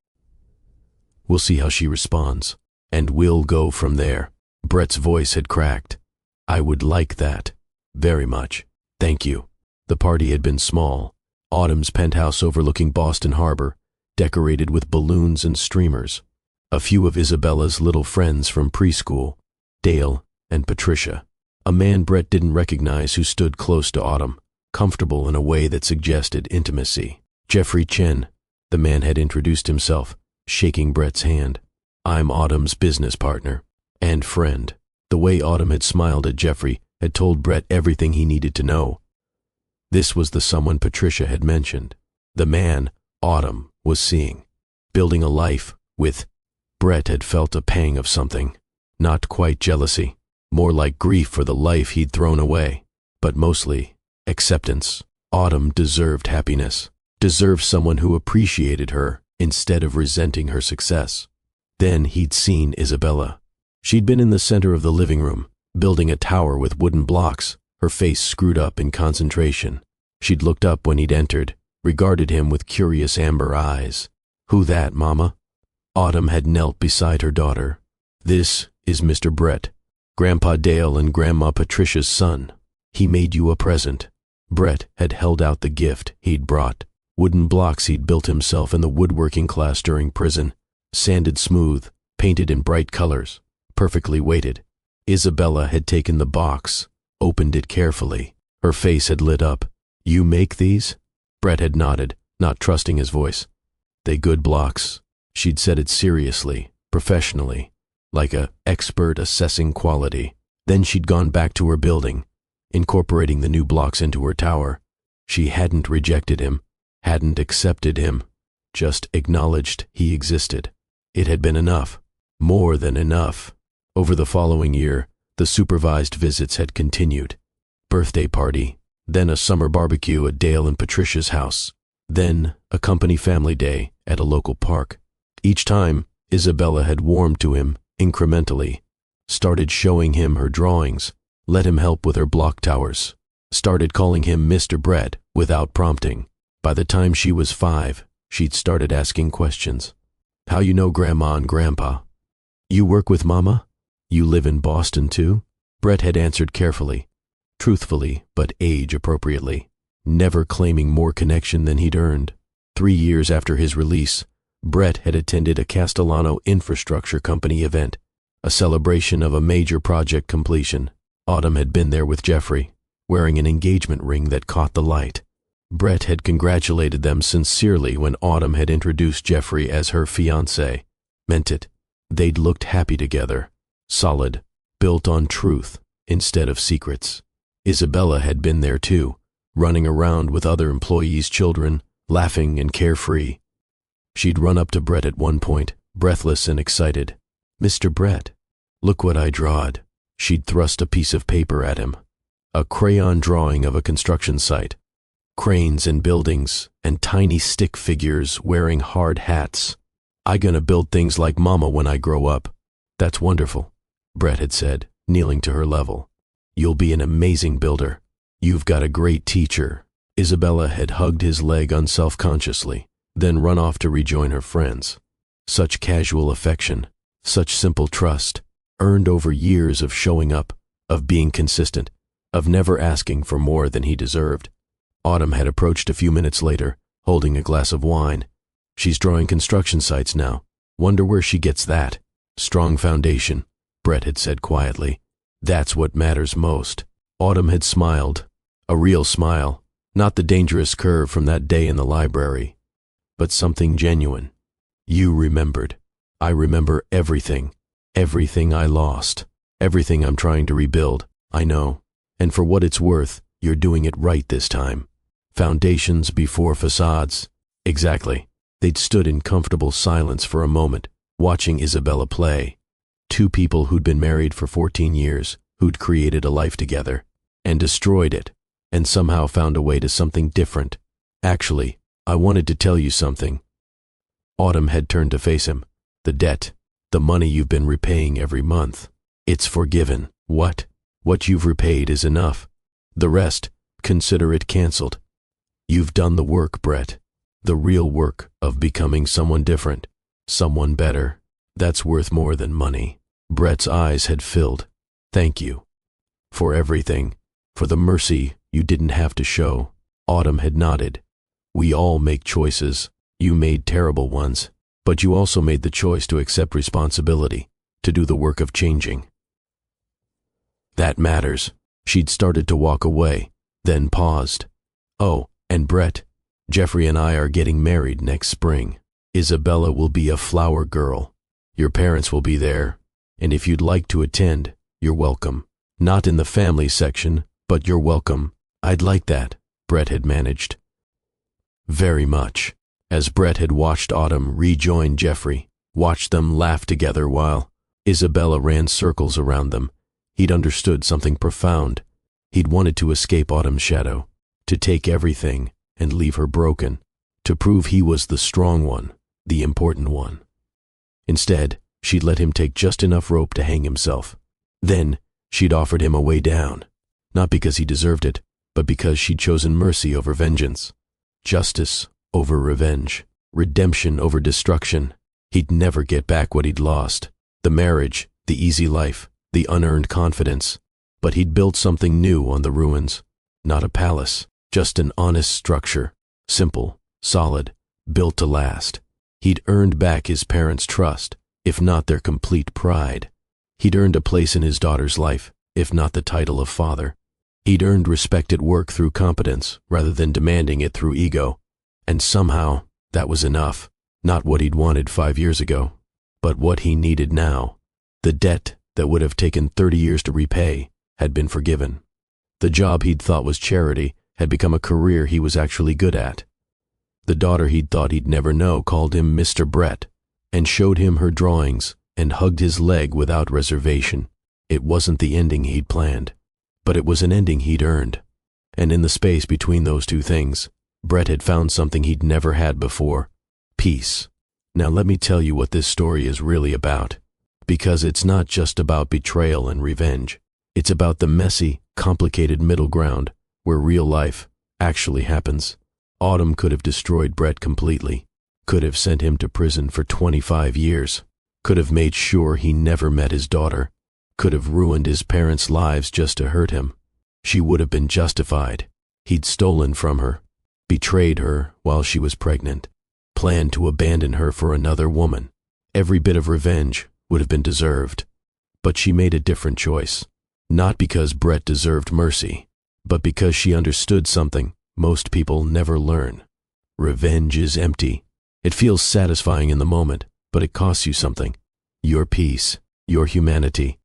We'll see how she responds, and we'll go from there." Brett's voice had cracked. "I would like that. Very much. Thank you." The party had been small. Autumn's penthouse overlooking Boston Harbor, decorated with balloons and streamers. A few of Isabella's little friends from preschool, Dale and Patricia. A man Brett didn't recognize who stood close to Autumn, comfortable in a way that suggested intimacy. Jeffrey Chen, the man had introduced himself, shaking Brett's hand. "I'm Autumn's business partner and friend." The way Autumn had smiled at Jeffrey had told Brett everything he needed to know. This was the someone Patricia had mentioned. The man Autumn was seeing. Building a life with. Brett had felt a pang of something. Not quite jealousy. More like grief for the life he'd thrown away. But mostly acceptance. Autumn deserved happiness. Deserved someone who appreciated her instead of resenting her success. Then he'd seen Isabella. She'd been in the center of the living room, building a tower with wooden blocks, her face screwed up in concentration. She'd looked up when he'd entered, regarded him with curious amber eyes. "Who that, Mama?" Autumn had knelt beside her daughter. "This is Mr. Brett, Grandpa Dale and Grandma Patricia's son. He made you a present." Brett had held out the gift he'd brought. Wooden blocks he'd built himself in the woodworking class during prison, sanded smooth, painted in bright colors, perfectly weighted. Isabella had taken the box, opened it carefully. Her face had lit up. "You make these?" Brett had nodded, not trusting his voice. "They good blocks?" She'd said it seriously, professionally, like a expert assessing quality. Then she'd gone back to her building, incorporating the new blocks into her tower. She hadn't rejected him, hadn't accepted him, just acknowledged he existed. It had been enough, more than enough. Over the following year, the supervised visits had continued. Birthday party, then a summer barbecue at Dale and Patricia's house, then a company family day at a local park. Each time, Isabella had warmed to him incrementally, started showing him her drawings, let him help with her block towers, started calling him Mr. Brett without prompting. By the time she was 5, she'd started asking questions. How you know Grandma and Grandpa? You work with Mama? You live in Boston too? Brett had answered carefully, truthfully, but age-appropriately, never claiming more connection than he'd earned. 3 years after his release, Brett had attended a Castellano Infrastructure Company event, a celebration of a major project completion. Autumn had been there with Jeffrey, wearing an engagement ring that caught the light. Brett had congratulated them sincerely when Autumn had introduced Jeffrey as her fiancé. Meant it. They'd looked happy together, solid, built on truth instead of secrets. Isabella had been there too, running around with other employees' children, laughing and carefree. She'd run up to Brett at one point, breathless and excited. "Mr. Brett, look what I drawed." She'd thrust a piece of paper at him, a crayon drawing of a construction site. Cranes and buildings, and tiny stick figures wearing hard hats. "I gonna build things like Mama when I grow up." "That's wonderful," Brett had said, kneeling to her level. "You'll be an amazing builder. You've got a great teacher." Isabella had hugged his leg unselfconsciously, then run off to rejoin her friends. Such casual affection, such simple trust, earned over years of showing up, of being consistent, of never asking for more than he deserved. Autumn had approached a few minutes later, holding a glass of wine. "She's drawing construction sites now. Wonder where she gets that." "Strong foundation," Brett had said quietly. "That's what matters most." Autumn had smiled, a real smile, not the dangerous curve from that day in the library, but something genuine. "You remembered. I remember everything, everything I lost, everything I'm trying to rebuild. I know, and for what it's worth, you're doing it right this time. Foundations before facades." Exactly. They'd stood in comfortable silence for a moment, watching Isabella play. Two people who'd been married for 14 years, who'd created a life together, and destroyed it, and somehow found a way to something different. "Actually, I wanted to tell you something." Autumn had turned to face him. "The debt, the money you've been repaying every month, it's forgiven." "What? What you've repaid is enough. The rest, consider it canceled. You've done the work, Brett. The real work of becoming someone different, someone better. That's worth more than money." Brett's eyes had filled. "Thank you. For everything. For the mercy you didn't have to show." Autumn had nodded. "We all make choices. You made terrible ones, but you also made the choice to accept responsibility, to do the work of changing. That matters." She'd started to walk away, then paused. "Oh, and Brett, Jeffrey and I are getting married next spring. Isabella will be a flower girl. Your parents will be there, and if you'd like to attend, you're welcome. Not in the family section, but you're welcome." "I'd like that," Brett had managed. Very much. As Brett had watched Autumn rejoin Jeffrey, watched them laugh together while Isabella ran circles around them, he'd understood something profound. He'd wanted to escape Autumn's shadow, to take everything and leave her broken, to prove he was the strong one, the important one. Instead, she'd let him take just enough rope to hang himself. Then, she'd offered him a way down, not because he deserved it, but because she'd chosen mercy over vengeance, justice over revenge, redemption over destruction. He'd never get back what he'd lost, the marriage, the easy life, the unearned confidence, but he'd built something new on the ruins. Not a palace, just an honest structure, simple, solid, built to last. He'd earned back his parents' trust, if not their complete pride. He'd earned a place in his daughter's life, if not the title of father. He'd earned respect at work through competence, rather than demanding it through ego. And somehow, that was enough. Not what he'd wanted 5 years ago, but what he needed now. The debt that would have taken 30 years to repay had been forgiven. The job he'd thought was charity had become a career he was actually good at. The daughter he'd thought he'd never know called him Mr. Brett, and showed him her drawings and hugged his leg without reservation. It wasn't the ending he'd planned, but it was an ending he'd earned. And in the space between those two things, Brett had found something he'd never had before: peace. Now let me tell you what this story is really about, because it's not just about betrayal and revenge. It's about the messy, complicated middle ground where real life actually happens. Autumn could have destroyed Brett completely, could have sent him to prison for 25 years, could have made sure he never met his daughter, could have ruined his parents' lives just to hurt him. She would have been justified. He'd stolen from her, betrayed her while she was pregnant, planned to abandon her for another woman. Every bit of revenge would have been deserved. But she made a different choice. Not because Brett deserved mercy, but because she understood something most people never learn. Revenge is empty. It feels satisfying in the moment, but it costs you something. Your peace, your humanity,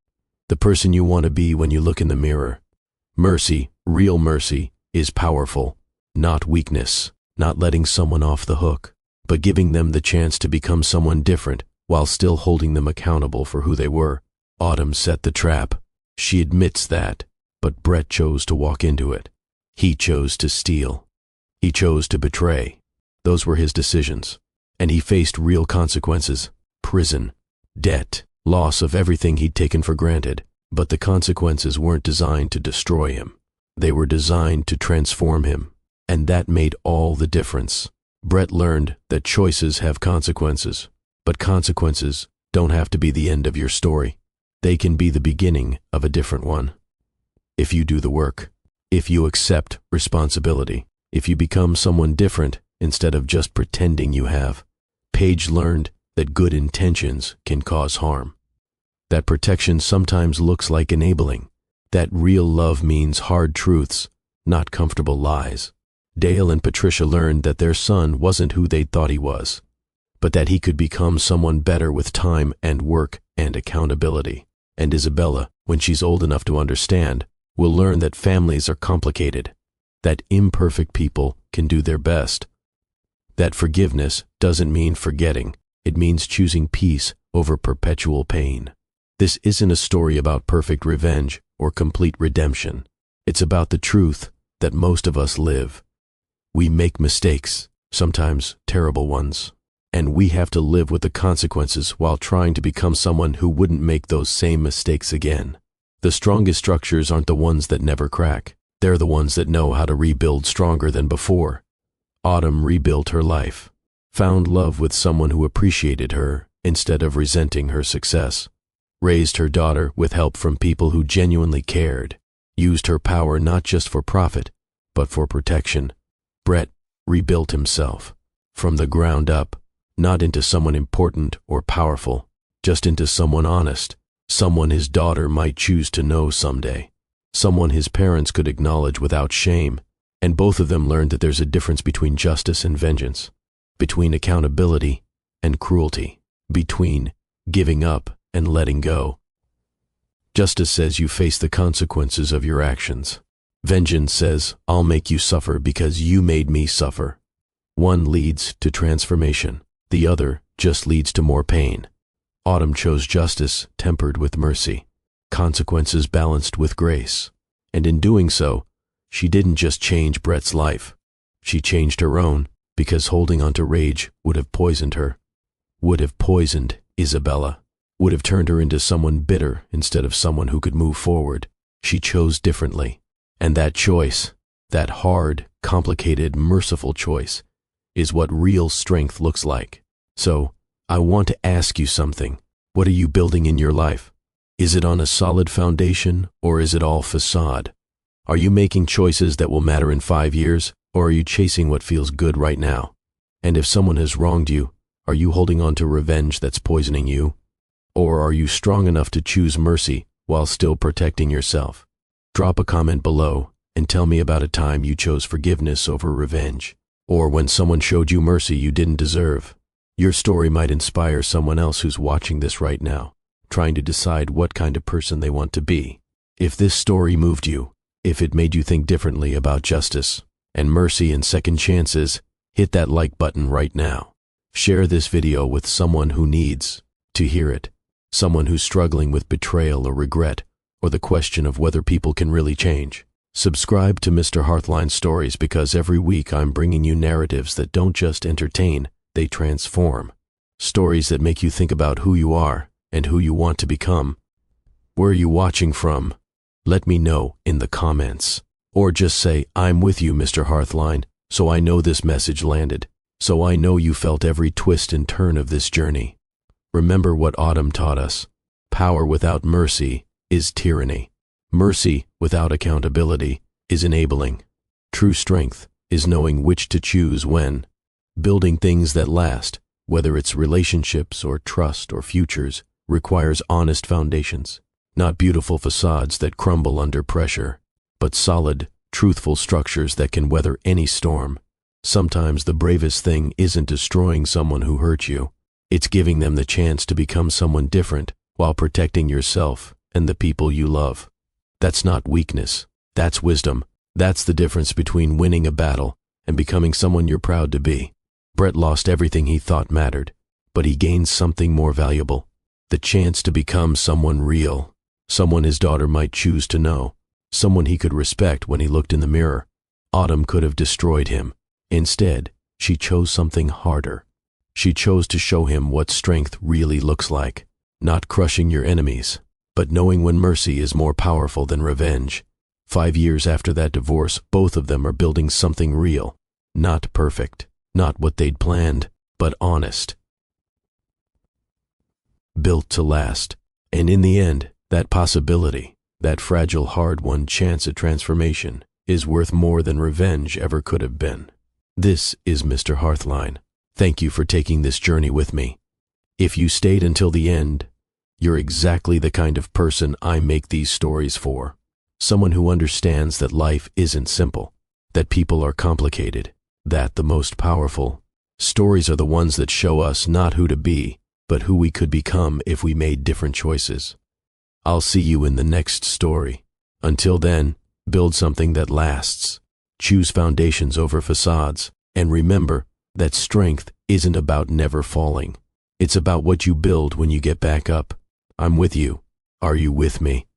the person you want to be when you look in the mirror. Mercy, real mercy, is powerful. Not weakness, not letting someone off the hook, but giving them the chance to become someone different while still holding them accountable for who they were. Autumn set the trap. She admits that, but Brett chose to walk into it. He chose to steal. He chose to betray. Those were his decisions. And he faced real consequences: prison, debt, loss of everything he'd taken for granted. But the consequences weren't designed to destroy him. They were designed to transform him. And that made all the difference. Brett learned that choices have consequences, but consequences don't have to be the end of your story. They can be the beginning of a different one. If you do the work, if you accept responsibility, if you become someone different instead of just pretending you have. Paige learned that good intentions can cause harm. That protection sometimes looks like enabling. That real love means hard truths, not comfortable lies. Dale and Patricia learned that their son wasn't who they thought he was, but that he could become someone better with time and work and accountability. And Isabella, when she's old enough to understand, will learn that families are complicated, that imperfect people can do their best, that forgiveness doesn't mean forgetting, it means choosing peace over perpetual pain. This isn't a story about perfect revenge or complete redemption. It's about the truth that most of us live. We make mistakes, sometimes terrible ones, and we have to live with the consequences while trying to become someone who wouldn't make those same mistakes again. The strongest structures aren't the ones that never crack. They're the ones that know how to rebuild stronger than before. Autumn rebuilt her life, found love with someone who appreciated her instead of resenting her success, raised her daughter with help from people who genuinely cared, used her power not just for profit, but for protection. Brett rebuilt himself from the ground up, not into someone important or powerful, just into someone honest, someone his daughter might choose to know someday, someone his parents could acknowledge without shame. And both of them learned that there's a difference between justice and vengeance, between accountability and cruelty, between giving up and letting go. Justice says you face the consequences of your actions. Vengeance says, I'll make you suffer because you made me suffer. One leads to transformation. The other just leads to more pain. Autumn chose justice tempered with mercy, consequences balanced with grace. And in doing so, she didn't just change Brett's life. She changed her own, because holding on to rage would have poisoned her, would have poisoned Isabella, would have turned her into someone bitter instead of someone who could move forward. She chose differently. And that choice, that hard, complicated, merciful choice, is what real strength looks like. So, I want to ask you something. What are you building in your life? Is it on a solid foundation, or is it all facade? Are you making choices that will matter in 5 years, or are you chasing what feels good right now? And if someone has wronged you, are you holding on to revenge that's poisoning you? Or are you strong enough to choose mercy while still protecting yourself? Drop a comment below and tell me about a time you chose forgiveness over revenge, or when someone showed you mercy you didn't deserve. Your story might inspire someone else who's watching this right now, trying to decide what kind of person they want to be. If this story moved you, if it made you think differently about justice and mercy and second chances, hit that like button right now. Share this video with someone who needs to hear it, someone who's struggling with betrayal or regret, or the question of whether people can really change. Subscribe to Mr. Hearthline Stories because every week I'm bringing you narratives that don't just entertain, they transform. Stories that make you think about who you are and who you want to become. Where are you watching from? Let me know in the comments. Or just say, I'm with you, Mr. Hearthline, so I know this message landed. so I know you felt every twist and turn of this journey. Remember what Autumn taught us. Power without mercy is tyranny. Mercy without accountability is enabling. True strength is knowing which to choose when. Building things that last, whether it's relationships or trust or futures, requires honest foundations, not beautiful facades that crumble under pressure, but solid, truthful structures that can weather any storm. Sometimes the bravest thing isn't destroying someone who hurt you. It's giving them the chance to become someone different while protecting yourself and the people you love. That's not weakness. That's wisdom. That's the difference between winning a battle and becoming someone you're proud to be. Brett lost everything he thought mattered, but he gained something more valuable. The chance to become someone real. Someone his daughter might choose to know. Someone he could respect when he looked in the mirror. Autumn could have destroyed him. Instead, she chose something harder. She chose to show him what strength really looks like. Not crushing your enemies, but knowing when mercy is more powerful than revenge. 5 years after that divorce, both of them are building something real. Not perfect, not what they'd planned, but honest. Built to last. And in the end, that possibility, that fragile, hard-won chance at transformation, is worth more than revenge ever could have been. This is Mr. Hearthline. Thank you for taking this journey with me. If you stayed until the end, you're exactly the kind of person I make these stories for. Someone who understands that life isn't simple, that people are complicated, that the most powerful stories are the ones that show us not who to be, but who we could become if we made different choices. I'll see you in the next story. Until then, build something that lasts. Choose foundations over facades, and remember that strength isn't about never falling. It's about what you build when you get back up. I'm with you. Are you with me?